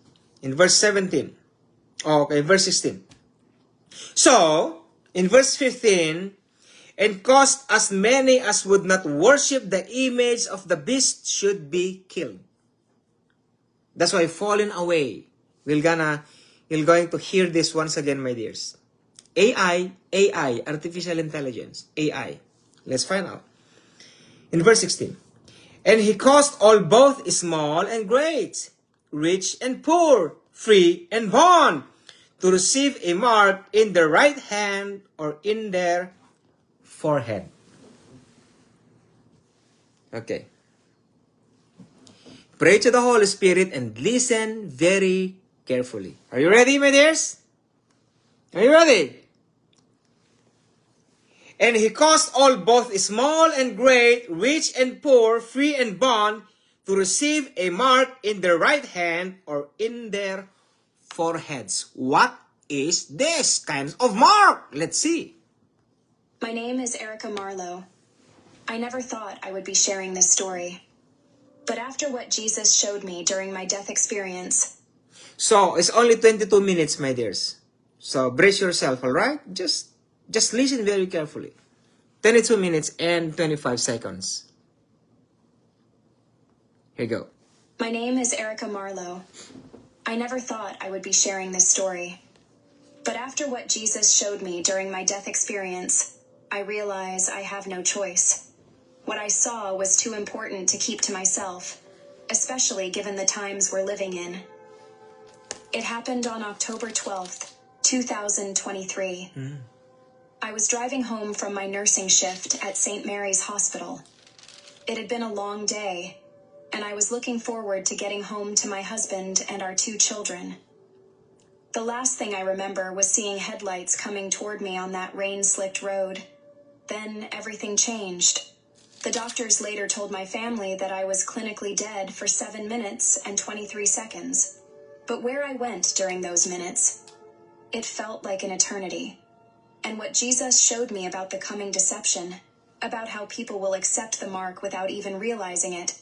Speaker 1: In verse 17. Okay, verse 16. So, in verse 15, and caused as many as would not worship the image of the beast should be killed. That's why falling away. You're going to hear this once again, my dears. AI, artificial intelligence, AI. Let's find out. In verse 16. And he caused all both small and great, rich and poor, free and bond, to receive a mark in their right hand or in their forehead. Okay. Pray to the Holy Spirit and listen very carefully. Are you ready, my dears? Are you ready? And he caused all both small and great, rich and poor, free and bond, to receive a mark in their right hand or in their foreheads. What is this kind of mark? Let's see.
Speaker 2: My name is Erica Marlowe. I never thought I would be sharing this story. But after what Jesus showed me during my death experience...
Speaker 1: So, it's only 22 minutes, my dears. So, brace yourself, alright? Just listen very carefully. 22 minutes and 25 seconds. Here you go.
Speaker 2: My name is Erica Marlowe. I never thought I would be sharing this story. But after what Jesus showed me during my death experience, I realize I have no choice. What I saw was too important to keep to myself, especially given the times we're living in. It happened on October 12th, 2023. I was driving home from my nursing shift at St. Mary's Hospital. It had been a long day, and I was looking forward to getting home to my husband and our 2 children. The last thing I remember was seeing headlights coming toward me on that rain-slicked road. Then everything changed. The doctors later told my family that I was clinically dead for 7 minutes and 23 seconds. But where I went during those minutes, it felt like an eternity. And what Jesus showed me about the coming deception, about how people will accept the mark without even realizing it,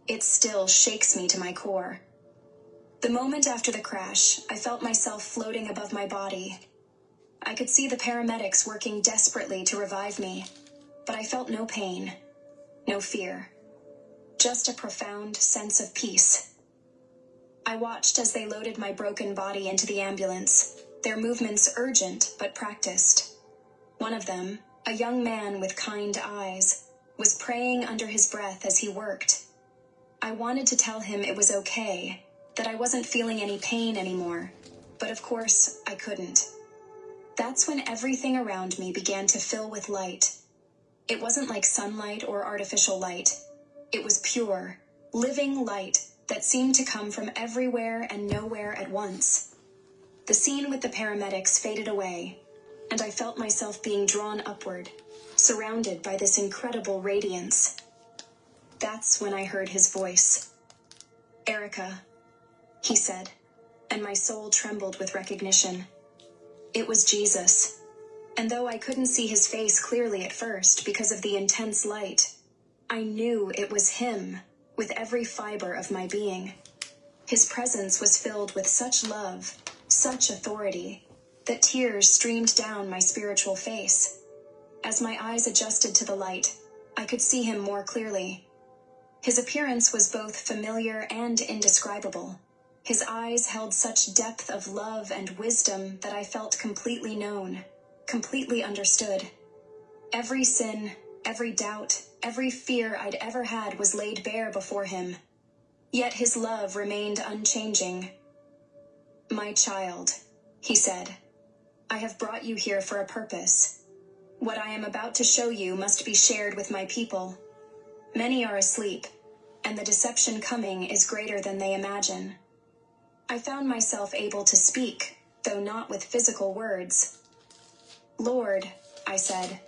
Speaker 2: it still shakes me to my core. The moment after the crash, I felt myself floating above my body. I could see the paramedics working desperately to revive me, but I felt no pain. No fear, just a profound sense of peace. I watched as they loaded my broken body into the ambulance, their movements urgent but practiced. One of them, a young man with kind eyes, was praying under his breath as he worked. I wanted to tell him it was okay, that I wasn't feeling any pain anymore, but of course, I couldn't. That's when everything around me began to fill with light. It wasn't like sunlight or artificial light. It was pure, living light that seemed to come from everywhere and nowhere at once. The scene with the paramedics faded away, and I felt myself being drawn upward, surrounded by this incredible radiance. That's when I heard his voice. "Erica," he said, and my soul trembled with recognition. It was Jesus, and though I couldn't see his face clearly at first because of the intense light, I knew it was him with every fiber of my being. His presence was filled with such love, such authority, that tears streamed down my spiritual face. As my eyes adjusted to the light, I could see him more clearly. His appearance was both familiar and indescribable. His eyes held such depth of love and wisdom that I felt completely known, completely understood. Every sin, every doubt, every fear I'd ever had was laid bare before him. Yet his love remained unchanging. "My child," he said, "I have brought you here for a purpose. What I am about to show you must be shared with my people. Many are asleep, and the deception coming is greater than they imagine." I found myself able to speak, though not with physical words. "Lord," I said,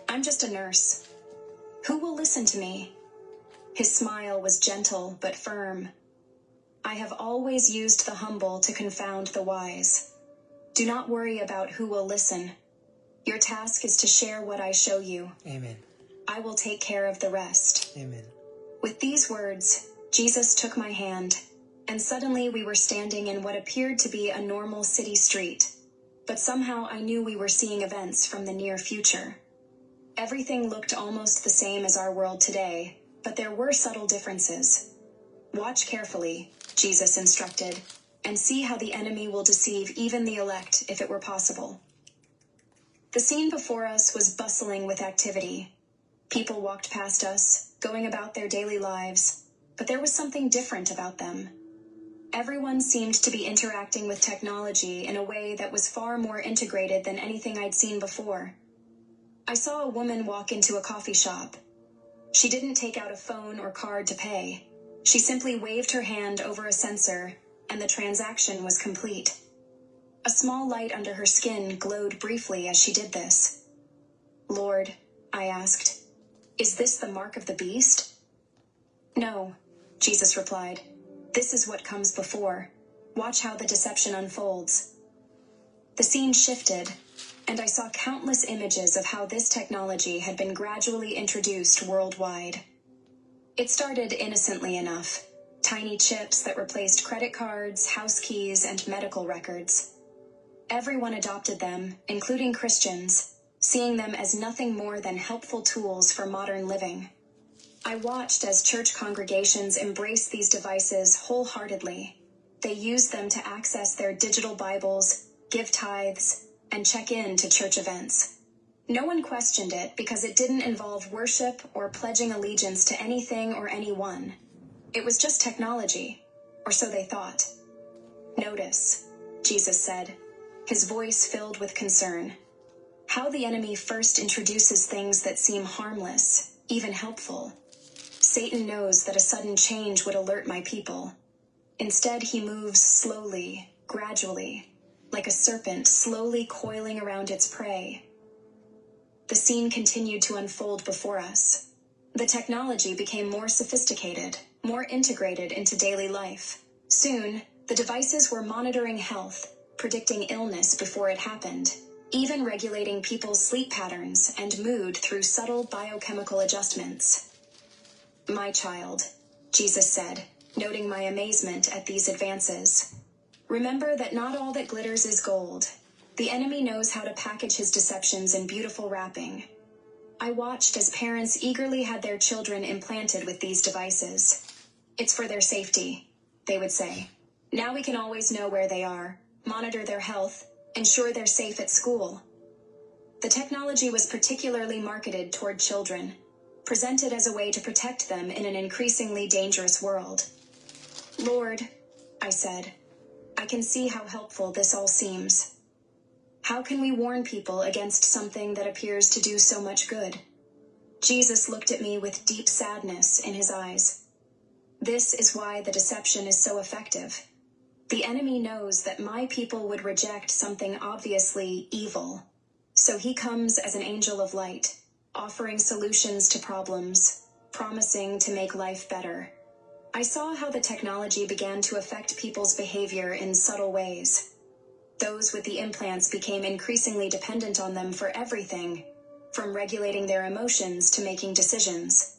Speaker 2: "I'm just a nurse. Who will listen to me?" His smile was gentle but firm. "I have always used the humble to confound the wise. Do not worry about who will listen. Your task is to share what I show you.
Speaker 1: Amen.
Speaker 2: I will take care of the rest."
Speaker 1: Amen.
Speaker 2: With these words, Jesus took my hand, and suddenly we were standing in what appeared to be a normal city street. But somehow I knew we were seeing events from the near future. Everything looked almost the same as our world today, but there were subtle differences. "Watch carefully," Jesus instructed, "and see how the enemy will deceive even the elect if it were possible." The scene before us was bustling with activity. People walked past us, going about their daily lives, but there was something different about them. Everyone seemed to be interacting with technology in a way that was far more integrated than anything I'd seen before. I saw a woman walk into a coffee shop. She didn't take out a phone or card to pay. She simply waved her hand over a sensor, and the transaction was complete. A small light under her skin glowed briefly as she did this. "Lord," I asked, "is this the mark of the beast?" "No," Jesus replied. "This is what comes before. Watch how the deception unfolds." The scene shifted, and I saw countless images of how this technology had been gradually introduced worldwide. It started innocently enough, tiny chips that replaced credit cards, house keys, and medical records. Everyone adopted them, including Christians, seeing them as nothing more than helpful tools for modern living. I watched as church congregations embraced these devices wholeheartedly. They used them to access their digital Bibles, give tithes, and check in to church events. No one questioned it because it didn't involve worship or pledging allegiance to anything or anyone. It was just technology, or so they thought. "Notice," Jesus said, his voice filled with concern, "how the enemy first introduces things that seem harmless, even helpful. Satan knows that a sudden change would alert my people. Instead, he moves slowly, gradually, like a serpent slowly coiling around its prey." The scene continued to unfold before us. The technology became more sophisticated, more integrated into daily life. Soon, the devices were monitoring health, predicting illness before it happened, even regulating people's sleep patterns and mood through subtle biochemical adjustments. "My child," Jesus said, noting my amazement at these advances, "remember that not all that glitters is gold. The enemy knows how to package his deceptions in beautiful wrapping." I watched as parents eagerly had their children implanted with these devices. "It's for their safety," they would say. "Now we can always know where they are, monitor their health, ensure they're safe at school." The technology was particularly marketed toward children, presented as a way to protect them in an increasingly dangerous world. "Lord," I said. I can see how helpful this all seems. How can we warn people against something that appears to do so much good? Jesus looked at me with deep sadness in his eyes. This is why the deception is so effective. The enemy knows that my people would reject something obviously evil. So he comes as an angel of light, offering solutions to problems, promising to make life better. I saw how the technology began to affect people's behavior in subtle ways. Those with the implants became increasingly dependent on them for everything, from regulating their emotions to making decisions.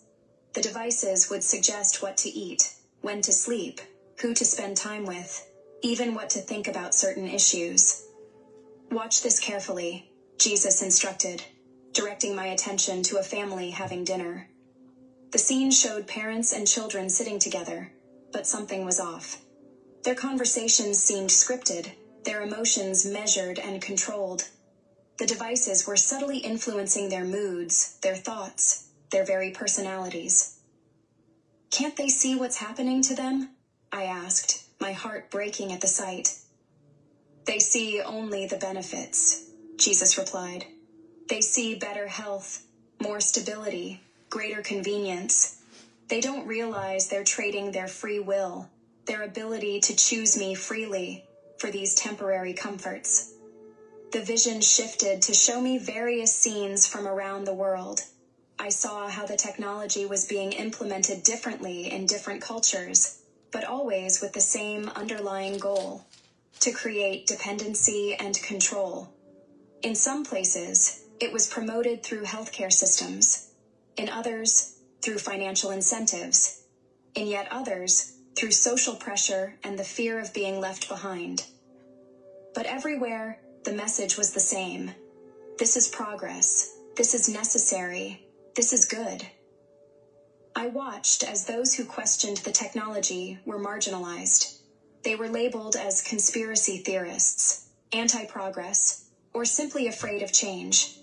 Speaker 2: The devices would suggest what to eat, when to sleep, who to spend time with, even what to think about certain issues. Watch this carefully, Jesus instructed, directing my attention to a family having dinner. The scene showed parents and children sitting together, but something was off. Their conversations seemed scripted, their emotions measured and controlled. The devices were subtly influencing their moods, their thoughts, their very personalities. Can't they see what's happening to them? I asked, my heart breaking at the sight. They see only the benefits, Jesus replied. They see better health, more stability, greater convenience. They don't realize they're trading their free will, their ability to choose me freely, for these temporary comforts. The vision shifted to show me various scenes from around the world. I saw how the technology was being implemented differently in different cultures, but always with the same underlying goal: to create dependency and control. In some places, it was promoted through healthcare systems. In others, through financial incentives. In yet others, through social pressure and the fear of being left behind. But everywhere, the message was the same. This is progress. This is necessary. This is good. I watched as those who questioned the technology were marginalized. They were labeled as conspiracy theorists, anti-progress, or simply afraid of change.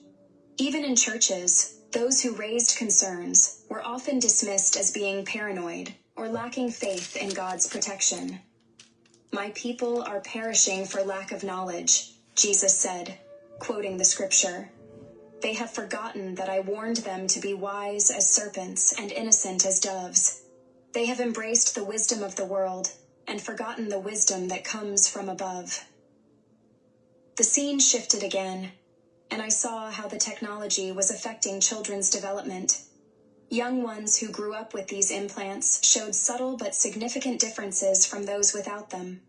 Speaker 2: Even in churches, those who raised concerns were often dismissed as being paranoid or lacking faith in God's protection. My people are perishing for lack of knowledge, Jesus said, quoting the scripture. They have forgotten that I warned them to be wise as serpents and innocent as doves. They have embraced the wisdom of the world and forgotten the wisdom that comes from above. The scene shifted again, and I saw how the technology was affecting children's development. Young ones who grew up with these implants showed subtle but significant differences from those without them.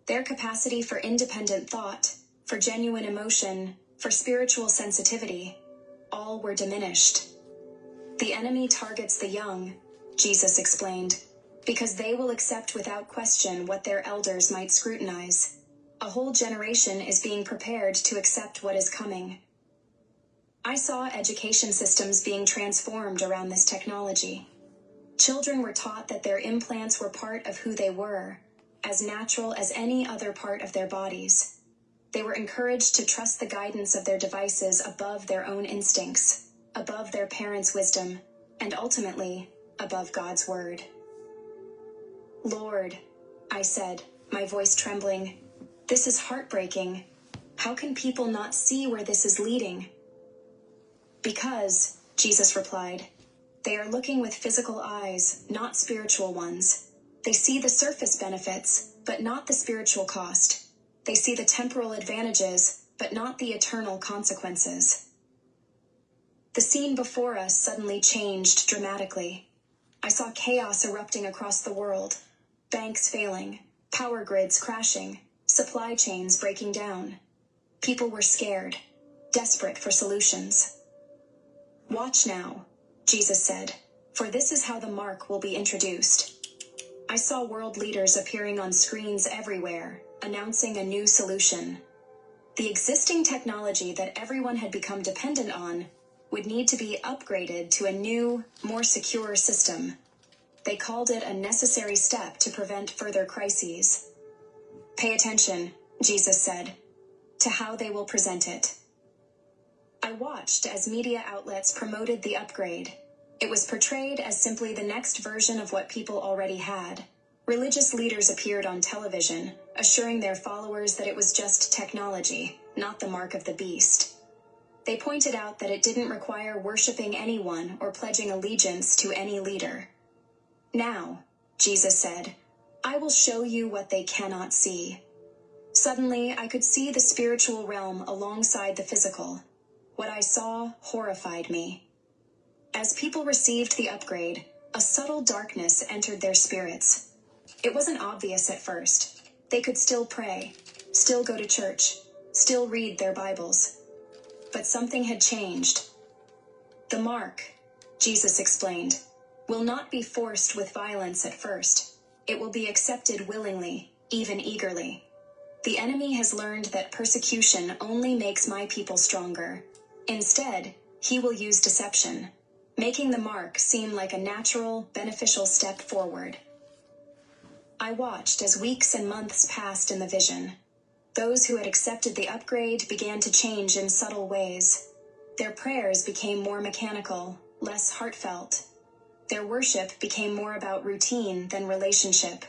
Speaker 2: Their capacity for independent thought, for genuine emotion, for spiritual sensitivity, all were diminished. The enemy targets the young, Jesus explained, because they will accept without question what their elders might scrutinize. A whole generation is being prepared to accept what is coming. I saw education systems being transformed around this technology. Children were taught that their implants were part of who they were, as natural as any other part of their bodies. They were encouraged to trust the guidance of their devices above their own instincts, above their parents' wisdom, and ultimately, above God's word. Lord, I said, my voice trembling, this is heartbreaking. How can people not see where this is leading? Because, Jesus replied, they are looking with physical eyes, not spiritual ones. They see the surface benefits, but not the spiritual cost. They see the temporal advantages, but not the eternal consequences. The scene before us suddenly changed dramatically. I saw chaos erupting across the world. Banks failing, power grids crashing, supply chains breaking down. People were scared, desperate for solutions. Watch now, Jesus said, for this is how the mark will be introduced. I saw world leaders appearing on screens everywhere, announcing a new solution. The existing technology that everyone had become dependent on would need to be upgraded to a new, more secure system. They called it a necessary step to prevent further crises. Pay attention, Jesus said, to how they will present it. I watched as media outlets promoted the upgrade. It was portrayed as simply the next version of what people already had, Religious leaders appeared on television, assuring their followers that it was just technology, not the mark of the beast. They pointed out that it didn't require worshiping anyone or pledging allegiance to any leader. "Now," Jesus said, "I will show you what they cannot see." Suddenly, I could see the spiritual realm alongside the physical. What I saw horrified me. As people received the upgrade, a subtle darkness entered their spirits. It wasn't obvious at first. They could still pray, still go to church, still read their Bibles. But something had changed. "The mark," Jesus explained, "will not be forced with violence at first. It will be accepted willingly, even eagerly. The enemy has learned that persecution only makes my people stronger. Instead, he will use deception, making the mark seem like a natural, beneficial step forward." I watched as weeks and months passed in the vision. Those who had accepted the upgrade began to change in subtle ways. Their prayers became more mechanical, less heartfelt. Their worship became more about routine than relationship.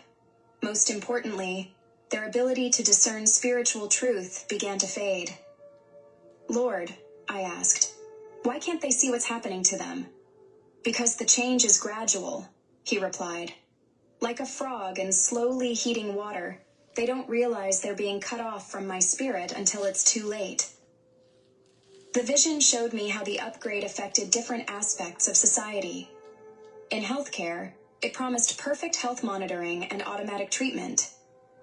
Speaker 2: Most importantly, their ability to discern spiritual truth began to fade. "Lord," I asked, "why can't they see what's happening to them?" "Because the change is gradual," he replied. "Like a frog in slowly heating water, they don't realize they're being cut off from my spirit until it's too late." The vision showed me how the upgrade affected different aspects of society. In healthcare, it promised perfect health monitoring and automatic treatment.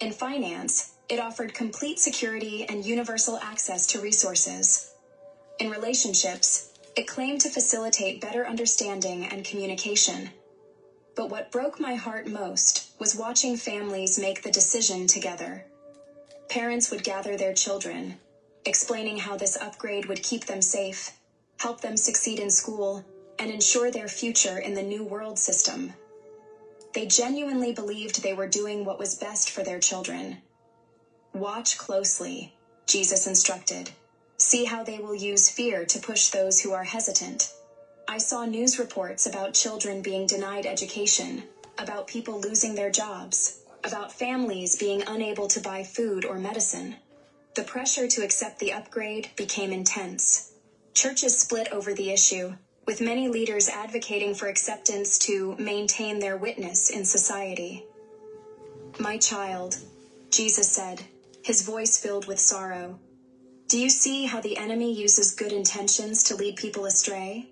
Speaker 2: In finance, it offered complete security and universal access to resources. In relationships, it claimed to facilitate better understanding and communication. But what broke my heart most was watching families make the decision together. Parents would gather their children, explaining how this upgrade would keep them safe, help them succeed in school, and ensure their future in the new world system. They genuinely believed they were doing what was best for their children. "Watch closely," Jesus instructed. "See how they will use fear to push those who are hesitant." I saw news reports about children being denied education, about people losing their jobs, about families being unable to buy food or medicine. The pressure to accept the upgrade became intense. Churches split over the issue, with many leaders advocating for acceptance to maintain their witness in society. "My child," Jesus said, his voice filled with sorrow, "do you see how the enemy uses good intentions to lead people astray?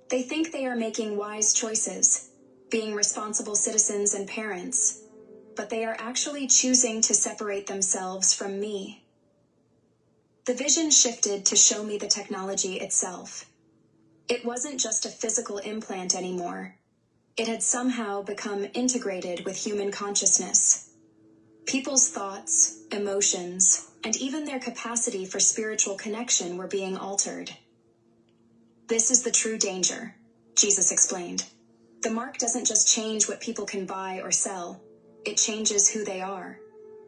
Speaker 2: They think they are making wise choices, being responsible citizens and parents, but they are actually choosing to separate themselves from me." The vision shifted to show me the technology itself. It wasn't just a physical implant anymore. It had somehow become integrated with human consciousness. People's thoughts, emotions, and even their capacity for spiritual connection were being altered. "This is the true danger," Jesus explained. "The mark doesn't just change what people can buy or sell. It changes who they are.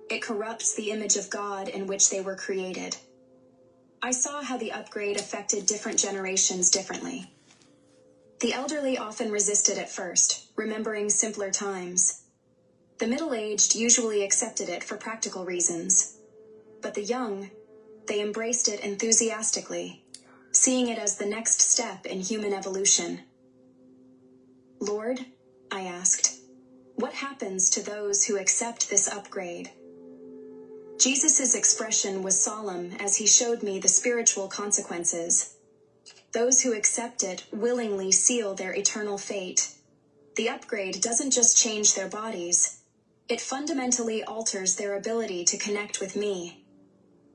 Speaker 2: It corrupts the image of God in which they were created." I saw how the upgrade affected different generations differently. The elderly often resisted at first, remembering simpler times. The middle-aged usually accepted it for practical reasons. But the young, they embraced it enthusiastically, seeing it as the next step in human evolution. "Lord," I asked, "what happens to those who accept this upgrade?" Jesus' expression was solemn as he showed me the spiritual consequences. Those who accept it willingly seal their eternal fate. The upgrade doesn't just change their bodies, it fundamentally alters their ability to connect with me.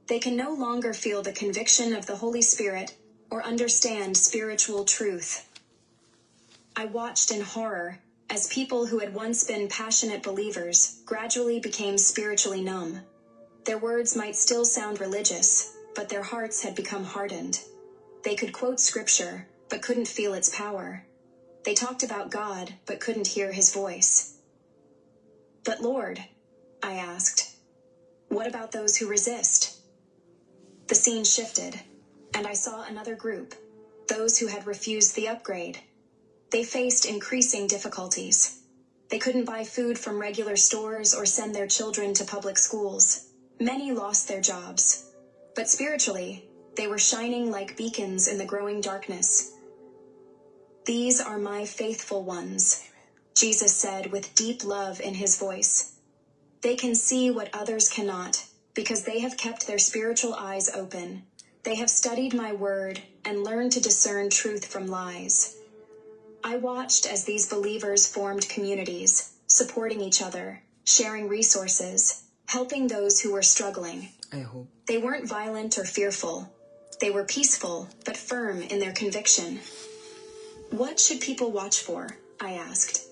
Speaker 2: They can no longer feel the conviction of the Holy Spirit or understand spiritual truth. I watched in horror as people who had once been passionate believers gradually became spiritually numb. Their words might still sound religious, but their hearts had become hardened. They could quote scripture, but couldn't feel its power. They talked about God, but couldn't hear his voice. "But Lord," I asked, "what about those who resist?" The scene shifted, and I saw another group, those who had refused the upgrade. They faced increasing difficulties. They couldn't buy food from regular stores or send their children to public schools. Many lost their jobs. But spiritually, they were shining like beacons in the growing darkness. "These are my faithful ones," Jesus said with deep love in his voice. "They can see what others cannot, because they have kept their spiritual eyes open. They have studied my word and learned to discern truth from lies." I watched as these believers formed communities, supporting each other, sharing resources, helping those who were struggling.
Speaker 1: I hope.
Speaker 2: They weren't violent or fearful. They were peaceful, but firm in their conviction. "What should people watch for?" I asked.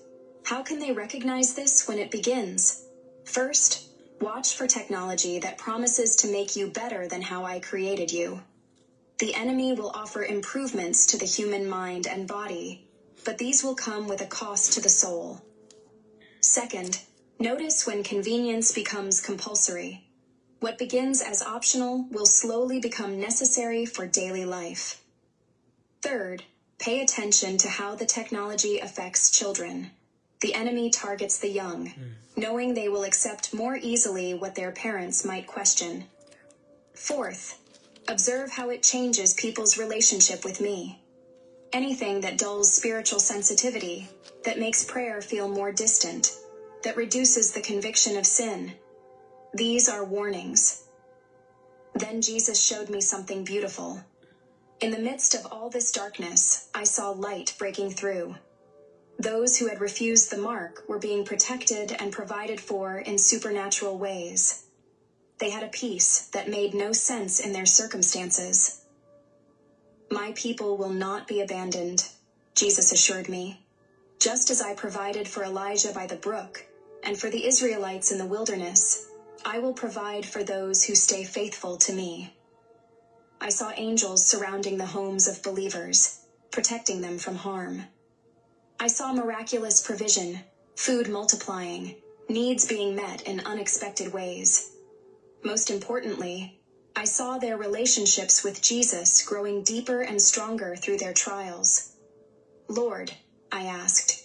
Speaker 2: "How can they recognize this when it begins?" First, watch for technology that promises to make you better than how I created you. The enemy will offer improvements to the human mind and body, but these will come with a cost to the soul. Second, notice when convenience becomes compulsory. What begins as optional will slowly become necessary for daily life. Third, pay attention to how the technology affects children. The enemy targets the young, knowing they will accept more easily what their parents might question. Fourth, observe how it changes people's relationship with me. Anything that dulls spiritual sensitivity, that makes prayer feel more distant, that reduces the conviction of sin. These are warnings. Then Jesus showed me something beautiful. In the midst of all this darkness, I saw light breaking through. Those who had refused the mark were being protected and provided for in supernatural ways. They had a peace that made no sense in their circumstances. "My people will not be abandoned," Jesus assured me. "Just as I provided for Elijah by the brook, and for the Israelites in the wilderness, I will provide for those who stay faithful to me." I saw angels surrounding the homes of believers, protecting them from harm. I saw miraculous provision, food multiplying, needs being met in unexpected ways. Most importantly, I saw their relationships with Jesus growing deeper and stronger through their trials. "Lord," I asked,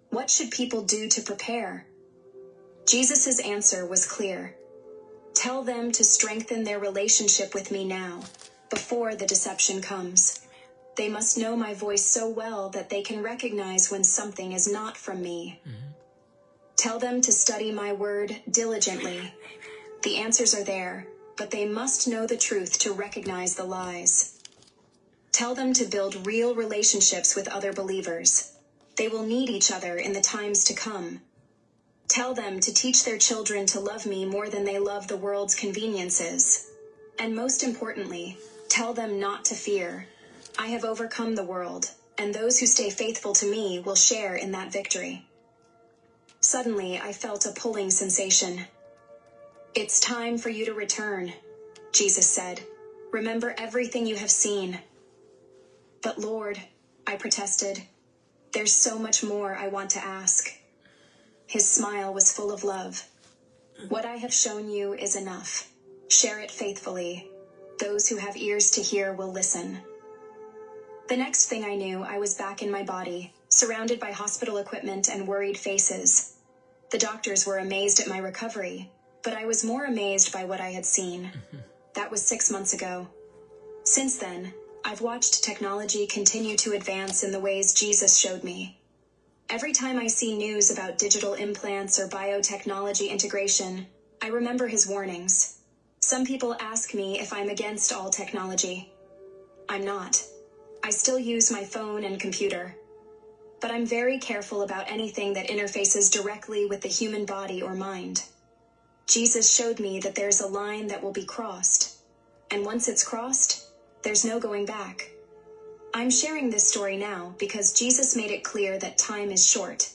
Speaker 2: "what should people do to prepare?" Jesus' answer was clear. "Tell them to strengthen their relationship with me now, before the deception comes. They must know my voice so well that they can recognize when something is not from me. Tell them to study my word diligently. The answers are there, but they must know the truth to recognize the lies. Tell them to build real relationships with other believers. They will need each other in the times to come. Tell them to teach their children to love me more than they love the world's conveniences. And most importantly, tell them not to fear. I have overcome the world, and those who stay faithful to me will share in that victory." Suddenly, I felt a pulling sensation. "It's time for you to return," Jesus said. "Remember everything you have seen." "But Lord," I protested, "there's so much more I want to ask." His smile was full of love. "What I have shown you is enough. Share it faithfully. Those who have ears to hear will listen." The next thing I knew, I was back in my body, surrounded by hospital equipment and worried faces. The doctors were amazed at my recovery, but I was more amazed by what I had seen. That was 6 months ago. Since then, I've watched technology continue to advance in the ways Jesus showed me. Every time I see news about digital implants or biotechnology integration, I remember his warnings. Some people ask me if I'm against all technology. I'm not. I still use my phone and computer. But I'm very careful about anything that interfaces directly with the human body or mind. Jesus showed me that there's a line that will be crossed. And once it's crossed, there's no going back. I'm sharing this story now because Jesus made it clear that time is short.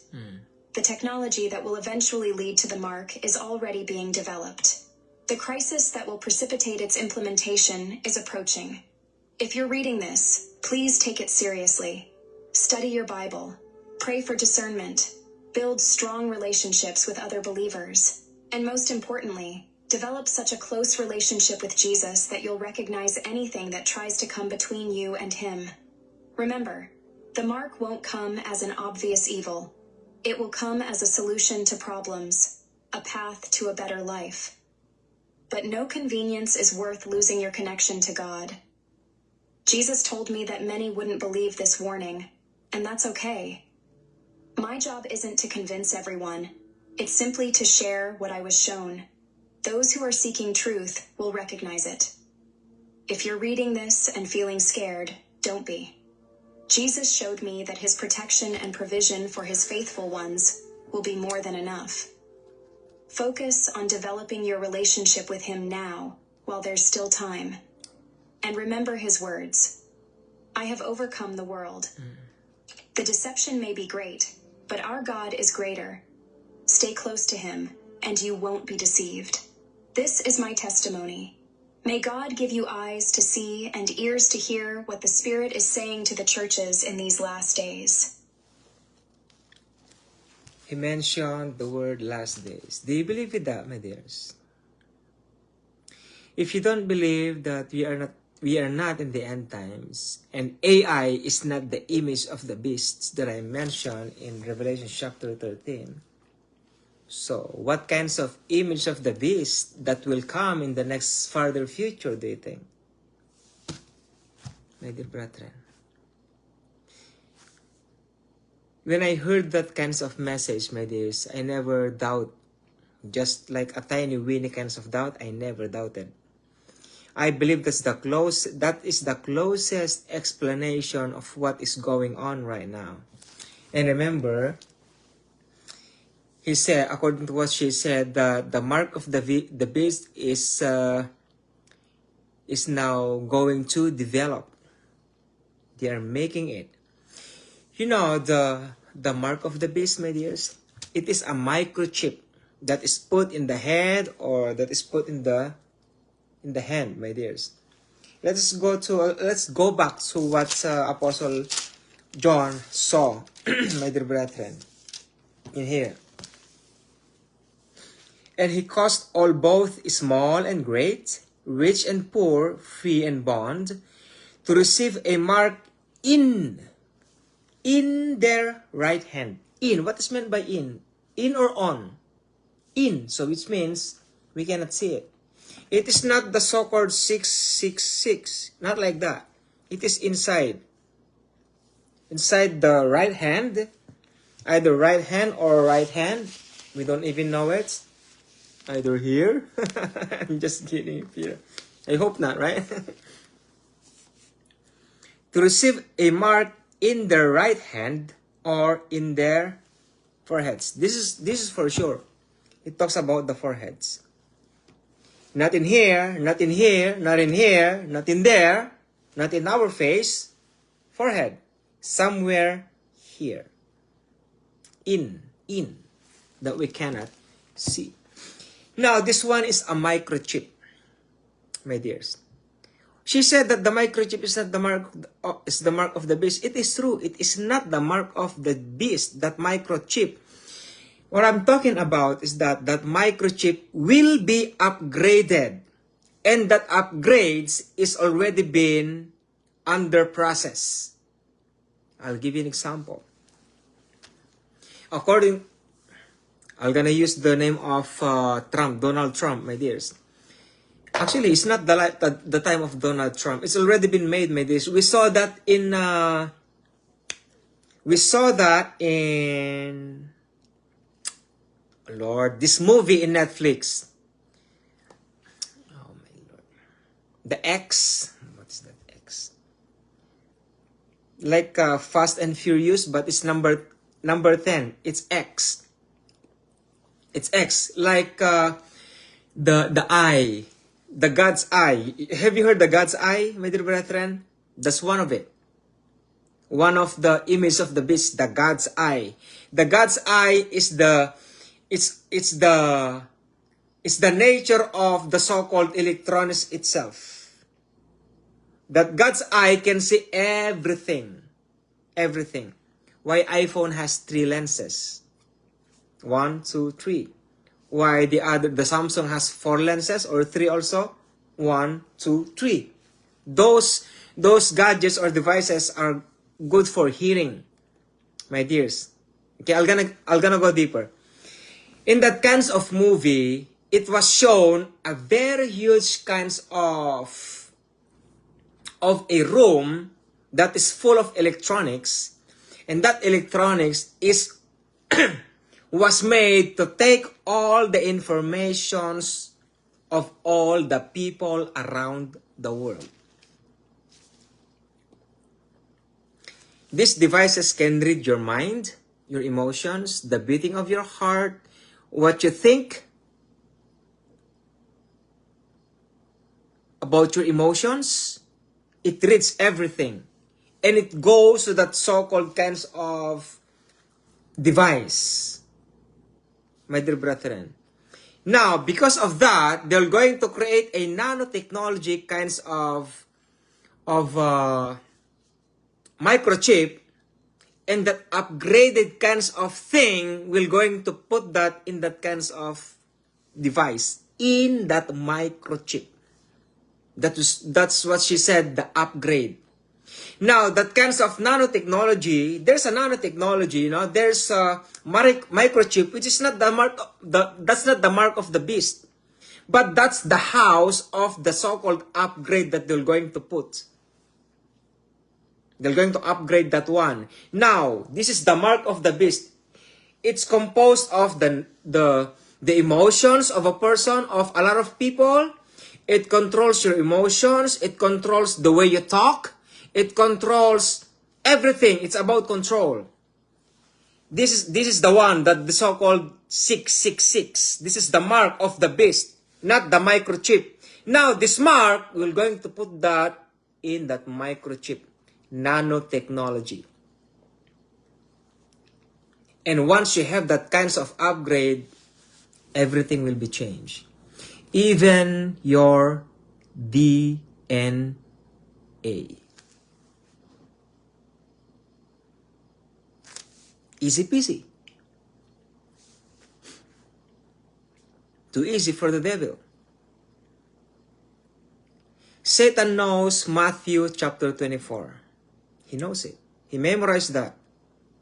Speaker 2: The technology that will eventually lead to the mark is already being developed. The crisis that will precipitate its implementation is approaching. If you're reading this, please take it seriously. Study your Bible. Pray for discernment. Build strong relationships with other believers. And most importantly, develop such a close relationship with Jesus that you'll recognize anything that tries to come between you and him. Remember, the mark won't come as an obvious evil. It will come as a solution to problems, a path to a better life. But no convenience is worth losing your connection to God. Jesus told me that many wouldn't believe this warning, and that's okay. My job isn't to convince everyone. It's simply to share what I was shown. Those who are seeking truth will recognize it. If you're reading this and feeling scared, don't be. Jesus showed me that his protection and provision for his faithful ones will be more than enough. Focus on developing your relationship with him now, while there's still time. And remember his words. I have overcome the world. The deception may be great, but our God is greater. Stay close to him, and you won't be deceived. This is my testimony. May God give you eyes to see and ears to hear what the Spirit is saying to the churches in these last days.
Speaker 1: He mentioned the word last days. Do you believe in that, my dears? If you don't believe that we are not in the end times, and AI is not the image of the beasts that I mentioned in Revelation chapter 13, so what kinds of image of the beast that will come in the next farther future do you think? My dear brethren, when I heard that kinds of message, my dears, I never doubt. Just like a tiny weeny kinds of doubt, I never doubted. I believe that is the closest explanation of what is going on right now. And remember, he said, according to what she said, the mark of the beast is now going to develop. They are making it. You know, the mark of the beast, my dears, it is a microchip that is put in the head or that is put in the hand, my dears. Let's go back to what Apostle John saw, my dear brethren, in here. And he caused all both small and great, rich and poor, free and bond, to receive a mark in their right hand. In, what is meant by in? In or on? In, so which means we cannot see it. It is not the so-called 666, not like that. It is inside. Inside the right hand, either right hand or right hand. We don't even know it. Either here. I'm just kidding, Peter. I hope not, right? To receive a mark in their right hand or in their foreheads. This is for sure. It talks about the foreheads. Not in here, not in here, not in here, not in there, not in our face. Forehead. Somewhere here. In. That we cannot see. Now, this one is a microchip, my dears. She said that the microchip is not the mark of the beast. It is true. It is not the mark of the beast, that microchip. What I'm talking about is that microchip will be upgraded. And that upgrades is already been under process. I'll give you an example. I'm gonna use the name of Trump, Donald Trump, my dears. Actually, it's not the time of Donald Trump. It's already been made, my dears. We saw that in Lord, this movie in Netflix. Oh my Lord. The X. What is that X? Like Fast and Furious, but it's number 10. It's X. It's X. Like the eye. The God's eye. Have you heard the God's eye, my dear brethren? That's one of it. One of the image of the beast, the God's eye. The God's eye is the nature of the so-called electronics itself. That God's eye can see everything. Everything. Why iPhone has 3 lenses? 1, 2, 3. Why the Samsung has 4 lenses or 3 also? 1, 2, 3. Those gadgets or devices are good for hearing, my dears. Okay, I'll gonna go deeper. In that kinds of movie, it was shown a very huge kinds of a room that is full of electronics, and that electronics is was made to take all the informations of all the people around the world. These devices can read your mind, your emotions, the beating of your heart, what you think about your emotions. It reads everything. And it goes to that so-called kinds of device, my dear brethren. Now, because of that, they're going to create a nanotechnology kinds of microchip, and that upgraded kinds of thing will going to put that in that kinds of device, in that microchip. That's what she said, the upgrade. Now, that kinds of nanotechnology, there's a nanotechnology, there's a microchip, which is not the mark, that's not the mark of the beast. But that's the house of the so-called upgrade that they're going to put. They're going to upgrade that one. Now, this is the mark of the beast. It's composed of the emotions of a person, of a lot of people. It controls your emotions. It controls the way you talk. It controls everything. It's about control. This is the one that the so-called 666. This is the mark of the beast, not the microchip. Now, this mark, we're going to put that in that microchip, nanotechnology. And once you have that kinds of upgrade, everything will be changed. Even your DNA. Easy peasy. Too easy for the devil. Satan knows Matthew chapter 24. He knows it. He memorized that.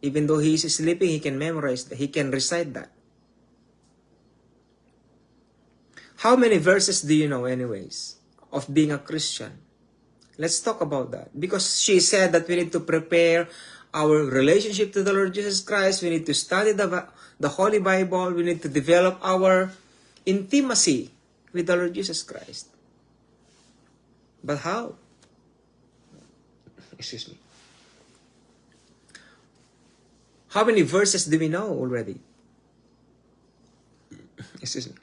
Speaker 1: Even though he is sleeping, he can memorize that. He can recite that. How many verses do you know anyways of being a Christian? Let's talk about that. Because she said that we need to prepare our relationship to the Lord Jesus Christ. We need to study the Holy Bible. We need to develop our intimacy with the Lord Jesus Christ. But how? Excuse me. How many verses do we know already? Excuse me.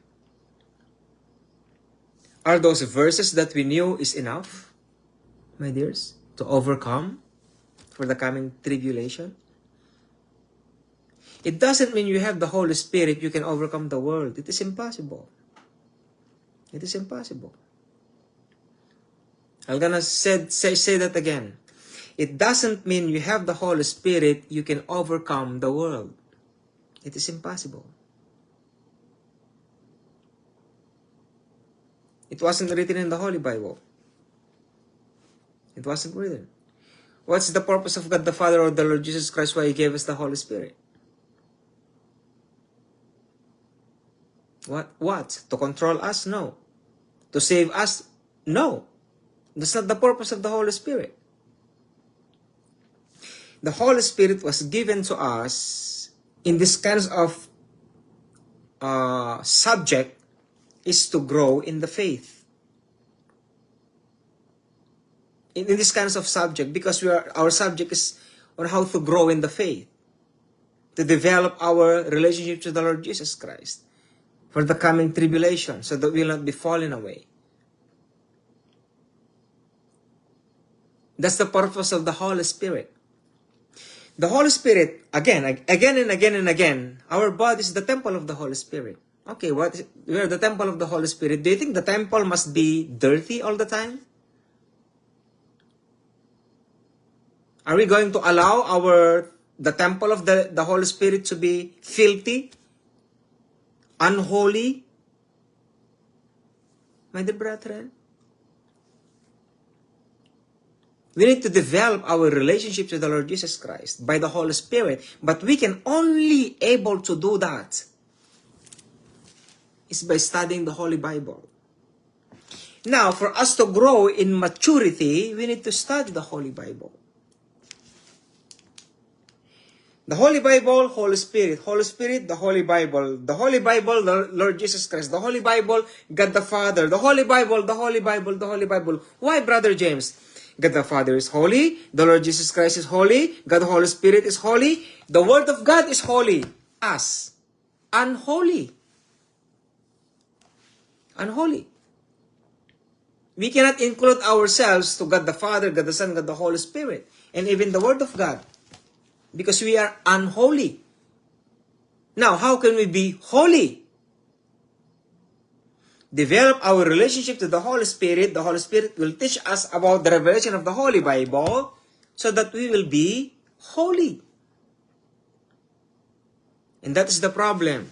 Speaker 1: Are those verses that we knew is enough, my dears, to overcome for the coming tribulation? It doesn't mean you have the Holy Spirit, you can overcome the world. It is impossible. It is impossible. I'm gonna say that again. It doesn't mean you have the Holy Spirit, you can overcome the world. It is impossible. It wasn't written in the Holy Bible. It wasn't written. What's the purpose of God the Father or the Lord Jesus Christ, why He gave us the Holy Spirit? What? To control us? No. To save us? No. That's not the purpose of the Holy Spirit. The Holy Spirit was given to us in this kinds of subject is to grow in the faith. In this kinds of subject, because our subject is on how to grow in the faith, to develop our relationship to the Lord Jesus Christ for the coming tribulation, so that we will not be falling away. That's the purpose of the Holy Spirit. The Holy Spirit, again and again, our body is the temple of the Holy Spirit. Okay, we are the temple of the Holy Spirit. Do you think the temple must be dirty all the time? Are we going to allow the temple of the Holy Spirit to be filthy, unholy? My dear brethren, We need to develop our relationship to the Lord Jesus Christ by the Holy Spirit. But we can only able to do that is by studying the Holy Bible. Now, for us to grow in maturity, we need to study the Holy Bible. The Holy Bible, Holy Spirit. Holy Spirit, the Holy Bible. The Holy Bible, the Lord Jesus Christ. The Holy Bible, God the Father. The Holy Bible, the Holy Bible, the Holy Bible. Why, Brother James? God the Father is holy. The Lord Jesus Christ is holy. God the Holy Spirit is holy. The Word of God is holy. Us, unholy. Unholy. We cannot include ourselves to God the Father, God the Son, God the Holy Spirit, and even the Word of God, because we are unholy. Now, how can we be holy? Develop our relationship to the Holy Spirit. The Holy Spirit will teach us about the revelation of the Holy Bible so that we will be holy. And that is the problem.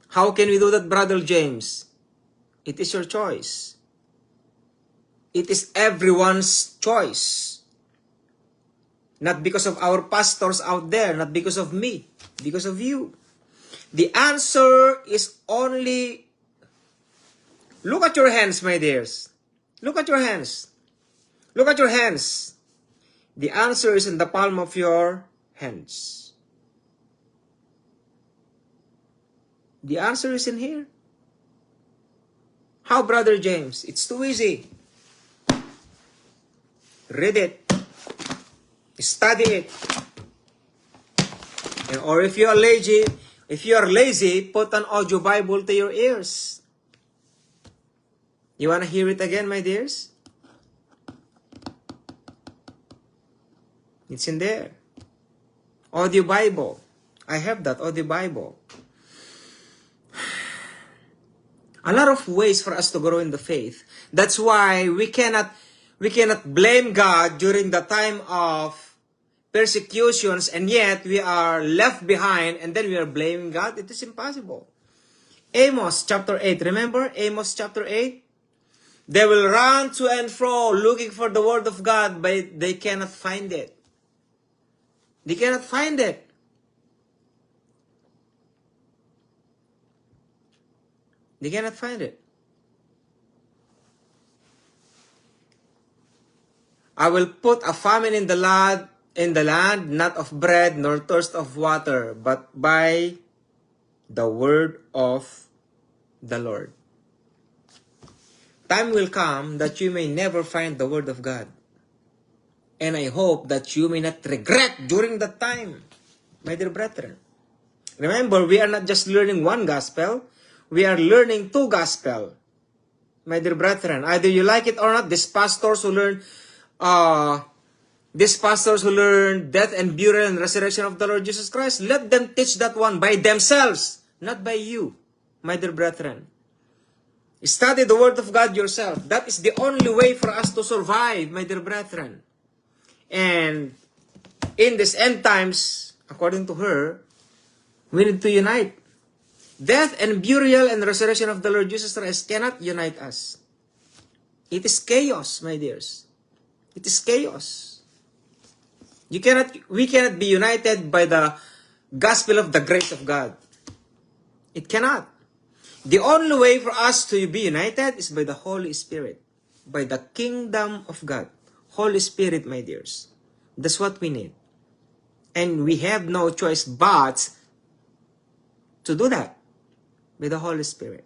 Speaker 1: How can we do that, Brother James? It is your choice. It is everyone's choice. Not because of our pastors out there, not because of me, because of you. The answer is only, look at your hands, my dears. Look at your hands. Look at your hands. The answer is in the palm of your hands. The answer is in here. How, Brother James? It's too easy. Read it. Study it. Or if you are lazy, put an audio Bible to your ears. You want to hear it again, my dears? It's in there. Audio Bible. I have that audio Bible. A lot of ways for us to grow in the faith. That's why we cannot blame God during the time of persecutions, and yet we are left behind and then we are blaming God. It is impossible. Amos chapter 8. Remember Amos chapter 8? They will run to and fro looking for the word of God, but they cannot find it. They cannot find it. They cannot find it. I will put a famine in the land, not of bread nor thirst of water, but by the word of the Lord. Time will come that you may never find the word of God. And I hope that you may not regret during that time, my dear brethren. Remember, we are not just learning one gospel, we are learning two gospel, my dear brethren. Either you like it or not, these pastors who learn death and burial and resurrection of the Lord Jesus Christ, let them teach that one by themselves, not by you, my dear brethren. Study the word of God yourself. That is the only way for us to survive, my dear brethren. And in this end times, according to her, we need to unite. Death and burial and resurrection of the Lord Jesus Christ cannot unite us. It is chaos, my dears. It is chaos. We cannot be united by the gospel of the grace of God. It cannot. The only way for us to be united is by the Holy Spirit, by the kingdom of God. Holy Spirit, my dears. That's what we need. And we have no choice but to do that by the Holy Spirit.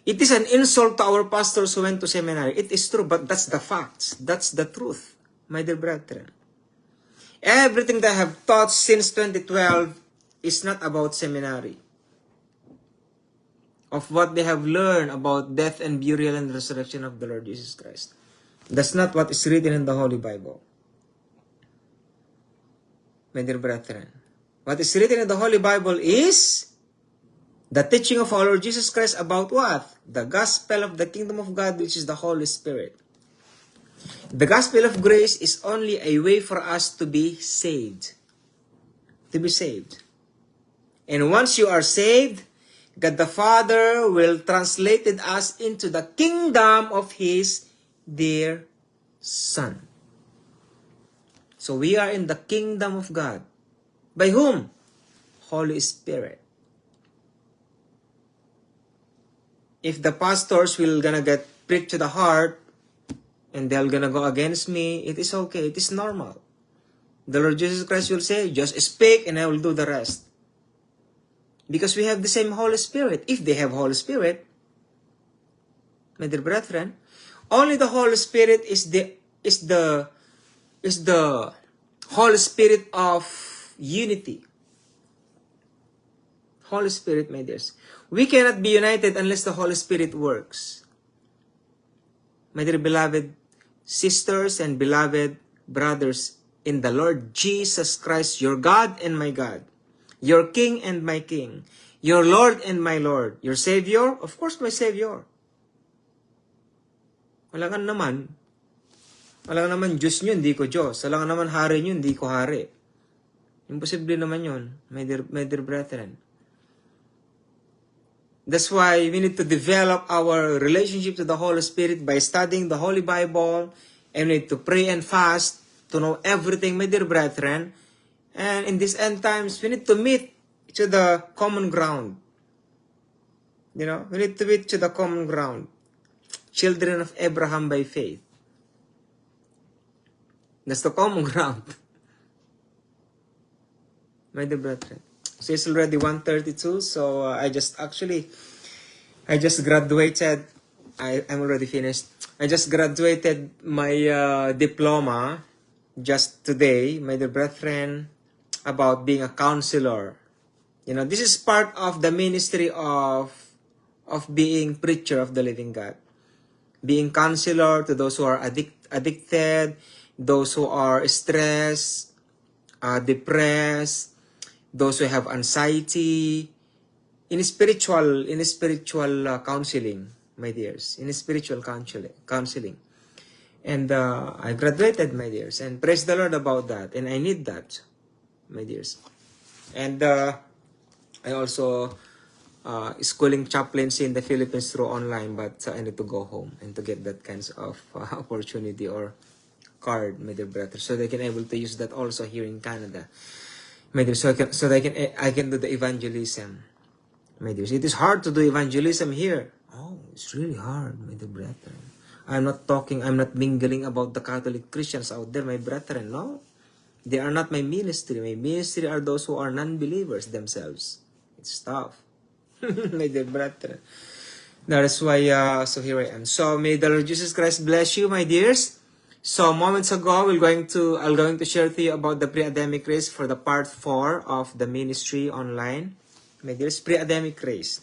Speaker 1: It is an insult to our pastors who went to seminary. It is true, but that's the facts. That's the truth, my dear brethren. Everything that I have taught since 2012 is not about seminary. Of what they have learned about death and burial and resurrection of the Lord Jesus Christ. That's not what is written in the Holy Bible. My dear brethren, what is written in the Holy Bible is the teaching of our Lord Jesus Christ about what? The gospel of the kingdom of God, which is the Holy Spirit. The gospel of grace is only a way for us to be saved. To be saved. And once you are saved, God the Father will translate us into the kingdom of His dear Son. So we are in the kingdom of God. By whom? Holy Spirit. If the pastors will gonna get pricked to the heart and they're gonna go against me, it is okay. It is normal. The Lord Jesus Christ will say, just speak and I will do the rest. Because we have the same Holy Spirit. If they have Holy Spirit, my dear brethren, only the Holy Spirit is the Holy Spirit of unity. Holy Spirit, my dears. We cannot be united unless the Holy Spirit works. My dear beloved sisters and beloved brothers in the Lord Jesus Christ, your God and my God, your King and my King, your Lord and my Lord, your Savior, of course my Savior. Wala ka naman Diyos nyo, hindi ko Diyos. Wala ka naman hari nyo, hindi ko hari. Imposible naman yun, my dear brethren. That's why we need to develop our relationship to the Holy Spirit by studying the Holy Bible, and we need to pray and fast to know everything, my dear brethren. And in these end times, we need to meet to the common ground. We need to meet to the common ground. Children of Abraham by faith. That's the common ground. My dear brethren. So it's already 1:32, so I just graduated. I'm already finished. I just graduated my diploma just today, my dear brethren, about being a counselor. This is part of the ministry of being preacher of the living God. Being counselor to those who are addicted, those who are stressed, depressed, those who have anxiety, in spiritual counseling, my dears, in spiritual counseling. And I graduated, my dears, and praise the Lord about that. And I need that, my dears. And I also schooling chaplaincy in the Philippines through online, but I need to go home and to get that kinds of opportunity or card, my dear brother, so they can able to use that also here in Canada, my dear. So I can do the evangelism, my dear. It is hard to do evangelism here. Oh, it's really hard, my dear brethren. I'm not mingling about the Catholic Christians out there, my brethren. No, they are not my ministry. My ministry are those who are non-believers themselves. It's tough, my dear brethren. That is why, so here I am. So may the Lord Jesus Christ bless you, my dears. So moments ago, I'm going to share to you about the pre-Adamic race for the part 4 of the ministry online. My dears, pre-Adamic race.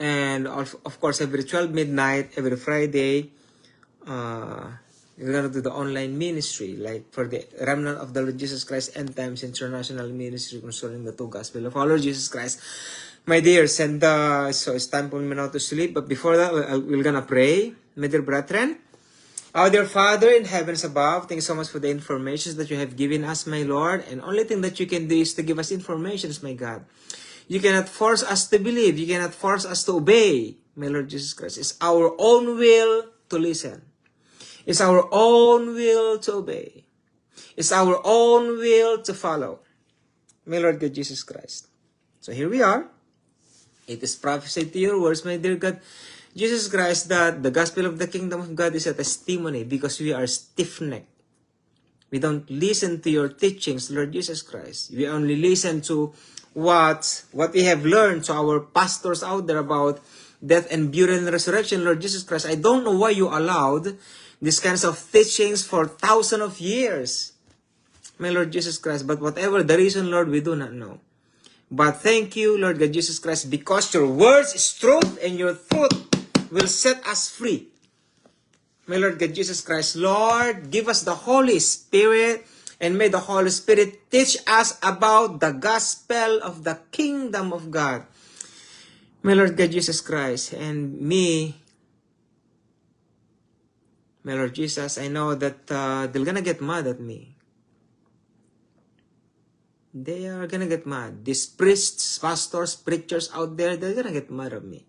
Speaker 1: And of course, every 12 midnight, every Friday, we're going to do the online ministry, like for the remnant of the Lord Jesus Christ End Times International Ministry concerning the two gospel of our Lord Jesus Christ. My dears, and so it's time for me now to sleep. But before that, we're going to pray, my dear brethren. Our dear Father in heavens above, thanks so much for the information that you have given us, my Lord. And only thing that you can do is to give us information, my God. You cannot force us to believe. You cannot force us to obey, my Lord Jesus Christ. It's our own will to listen. It's our own will to obey. It's our own will to follow, my Lord God Jesus Christ. So here we are. It is prophesied to your words, my dear God Jesus Christ, that the gospel of the kingdom of God is a testimony because we are stiff-necked. We don't listen to your teachings, Lord Jesus Christ. We only listen to what we have learned to our pastors out there about death and burial and resurrection, Lord Jesus Christ. I don't know why you allowed these kinds of teachings for thousands of years, my Lord Jesus Christ. But whatever the reason, Lord, we do not know. But thank you, Lord God Jesus Christ, because your words is truth and your truth will set us free. My Lord God Jesus Christ, Lord, give us the Holy Spirit, and may the Holy Spirit teach us about the gospel of the kingdom of God. My Lord God Jesus Christ, and me, my Lord Jesus, I know that they're gonna get mad at me. They are gonna get mad. These priests, pastors, preachers out there, they're gonna get mad at me.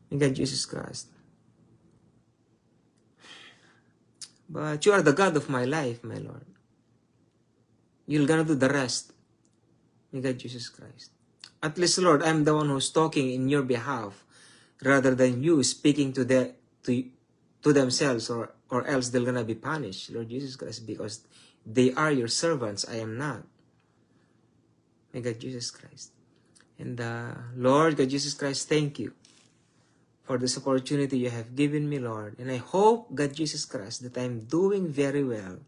Speaker 1: My God Jesus Christ. But you are the God of my life, my Lord. You're gonna do the rest. May God Jesus Christ. At least, Lord, I'm the one who's talking in your behalf rather than you speaking to themselves, or else they're gonna be punished, Lord Jesus Christ, because they are your servants. I am not. May God Jesus Christ. And Lord God Jesus Christ, thank you for this opportunity you have given me, Lord. And I hope, God Jesus Christ, that I'm doing very well.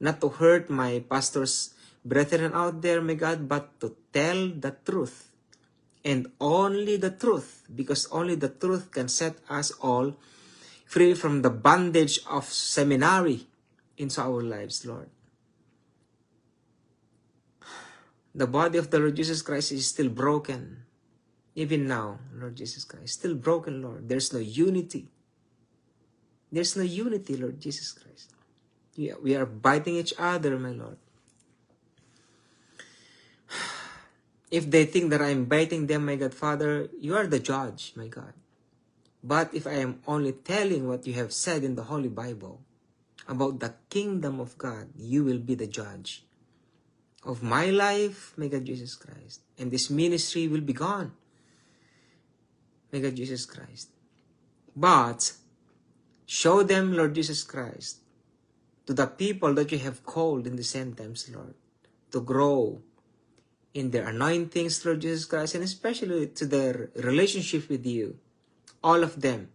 Speaker 1: Not to hurt my pastors, brethren out there, my God, but to tell the truth. And only the truth, because only the truth can set us all free from the bondage of seminary into our lives, Lord. The body of the Lord Jesus Christ is still broken. Even now, Lord Jesus Christ, still broken, Lord. There's no unity. There's no unity, Lord Jesus Christ. We are biting each other, my Lord. If they think that I'm biting them, my God, Father, you are the judge, my God. But if I am only telling what you have said in the Holy Bible about the kingdom of God, you will be the judge of my life, my God, Jesus Christ. And this ministry will be gone, my God, Jesus Christ. But show them, Lord Jesus Christ, to the people that you have called in the end times, Lord, to grow in their anointings, Lord Jesus Christ, and especially to their relationship with you. All of them,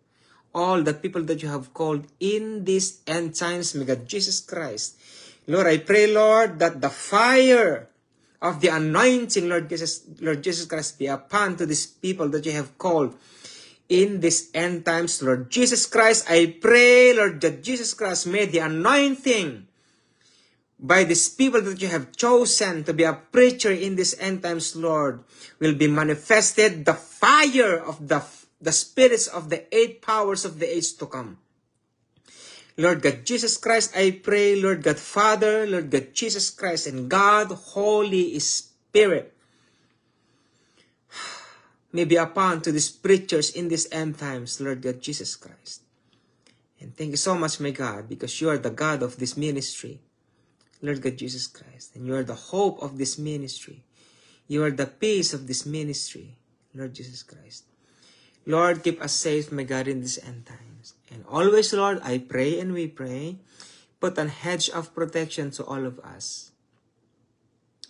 Speaker 1: all the people that you have called in these end times, may God Jesus Christ. Lord, I pray, Lord, that the fire of the anointing, Lord Jesus Christ, be upon to these people that you have called in these end times, Lord Jesus Christ. I pray, Lord, that Jesus Christ, may the anointing by these people that you have chosen to be a preacher in these end times, Lord, will be manifested, the fire of the spirits of the 8 powers of the age to come. Lord God Jesus Christ, I pray, Lord God Father, Lord God Jesus Christ, and God, Holy Spirit, may be upon to these preachers in these end times, Lord God Jesus Christ. And thank you so much, my God, because you are the God of this ministry, Lord God Jesus Christ, and you are the hope of this ministry. You are the peace of this ministry, Lord Jesus Christ. Lord, keep us safe, my God, in these end times. And always, Lord, I pray and we pray, put a hedge of protection to all of us,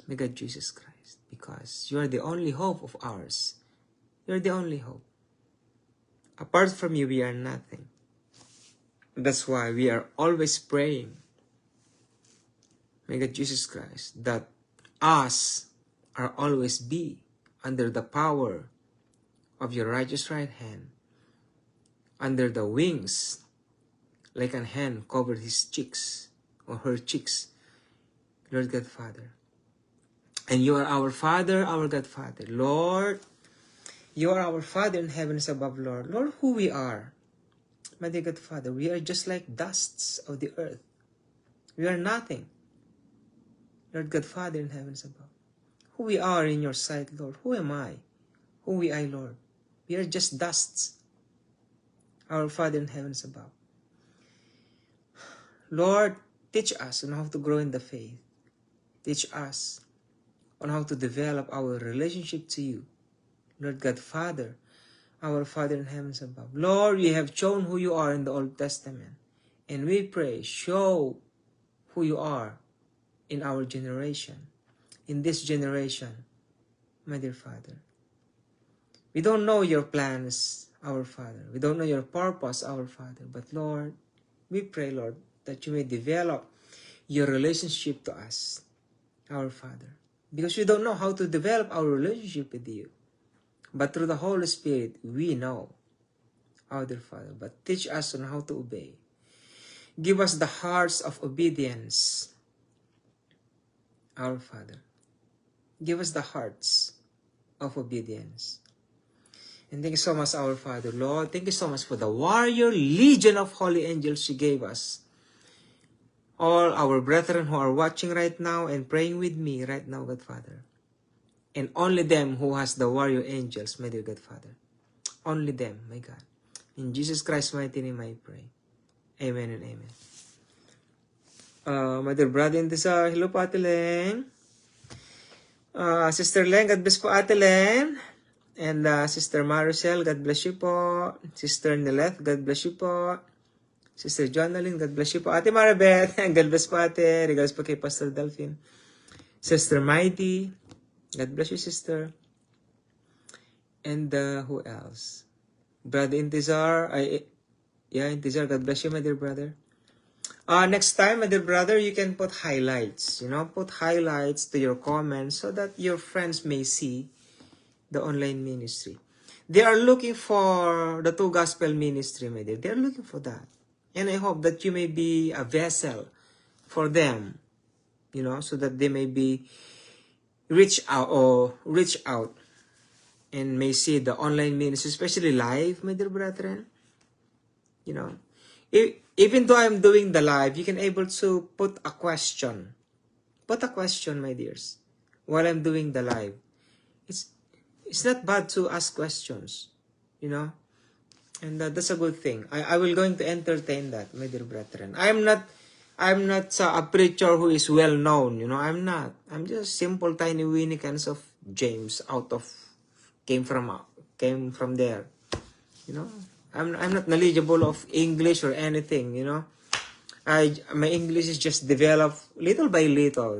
Speaker 1: my God, Jesus Christ, because you are the only hope of ours. You are the only hope. Apart from you, we are nothing. That's why we are always praying, my God, Jesus Christ, that us are always be under the power of your righteous right hand, under the wings, like an hen covered his cheeks or her cheeks, Lord God Father. And you are our Father, our God Father. Lord, you are our Father in heavens above, Lord. Lord, who we are, my dear God Father, we are just like dusts of the earth. We are nothing, Lord God Father in heavens above. Who we are in your sight, Lord. Who am I? Who we are, Lord. We are just dusts, our Father in heavens above. Lord, teach us on how to grow in the faith. Teach us on how to develop our relationship to you, Lord God Father, our Father in heavens above. Lord, you have shown who you are in the Old Testament. And we pray, show who you are in our generation, in this generation, my dear Father. We don't know your plans, our Father. We don't know your purpose, our Father. But Lord, we pray, Lord, that you may develop your relationship to us, our Father. Because we don't know how to develop our relationship with you. But through the Holy Spirit, we know, our dear Father. But teach us on how to obey. Give us the hearts of obedience, our Father. Give us the hearts of obedience. And thank you so much, our Father, Lord. Thank you so much for the warrior legion of holy angels you gave us. All our brethren who are watching right now and praying with me right now, God Father. And only them who has the warrior angels, my dear God Father. Only them, my God. In Jesus Christ's mighty name I pray. Amen and amen. My dear brother in Tizar, hello po Ate Leng. Sister Leng, God bless po Ate Leng. And Sister Maricel, God bless you po. Sister Nileth, God bless you po. Sister Jonalyn, God bless you po. Ate Maribeth, God bless po ate. Regards po kay Pastor Delphine. Sister Mighty, God bless you sister. And who else? Brother Intizar, Intizar, God bless you my dear brother. Next time, my dear brother, you can put highlights. Put highlights to your comments so that your friends may see the online ministry. They are looking for the two gospel ministry, my dear. They are looking for that. And I hope that you may be a vessel for them, so that they may be reach out and may see the online ministry, especially live, my dear brethren. Even though I'm doing the live, you can able to put a question. Put a question, my dears, while I'm doing the live. It's not bad to ask questions, and that's a good thing. I will going to entertain that, my dear brethren. I'm not a preacher who is well known, I'm not. I'm just simple, tiny, weeny kinds of James came from there, I'm not knowledgeable of English or anything, my English is just developed little by little,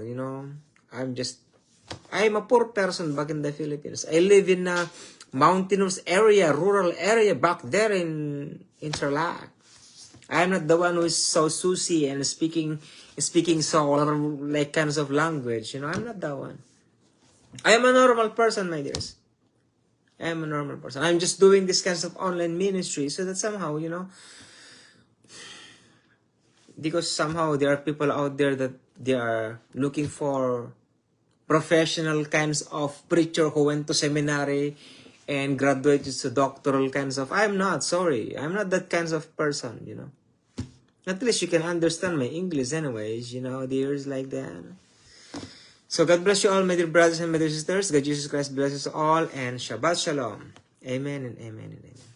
Speaker 1: I'm a poor person back in the Philippines. I live in a mountainous area, rural area back there in Tarlac. I'm not the one who is so sussy and speaking so like kinds of language. I'm not that one. I am a normal person, my dears. I am a normal person. I'm just doing this kinds of online ministry so that somehow, because somehow there are people out there that they are looking for professional kinds of preacher who went to seminary and graduated to doctoral kinds of. I'm not, sorry. I'm not that kinds of person, At least you can understand my English anyways, dears, like that. So God bless you all, my dear brothers and my dear sisters. God Jesus Christ bless us all, and Shabbat Shalom. Amen and amen and amen.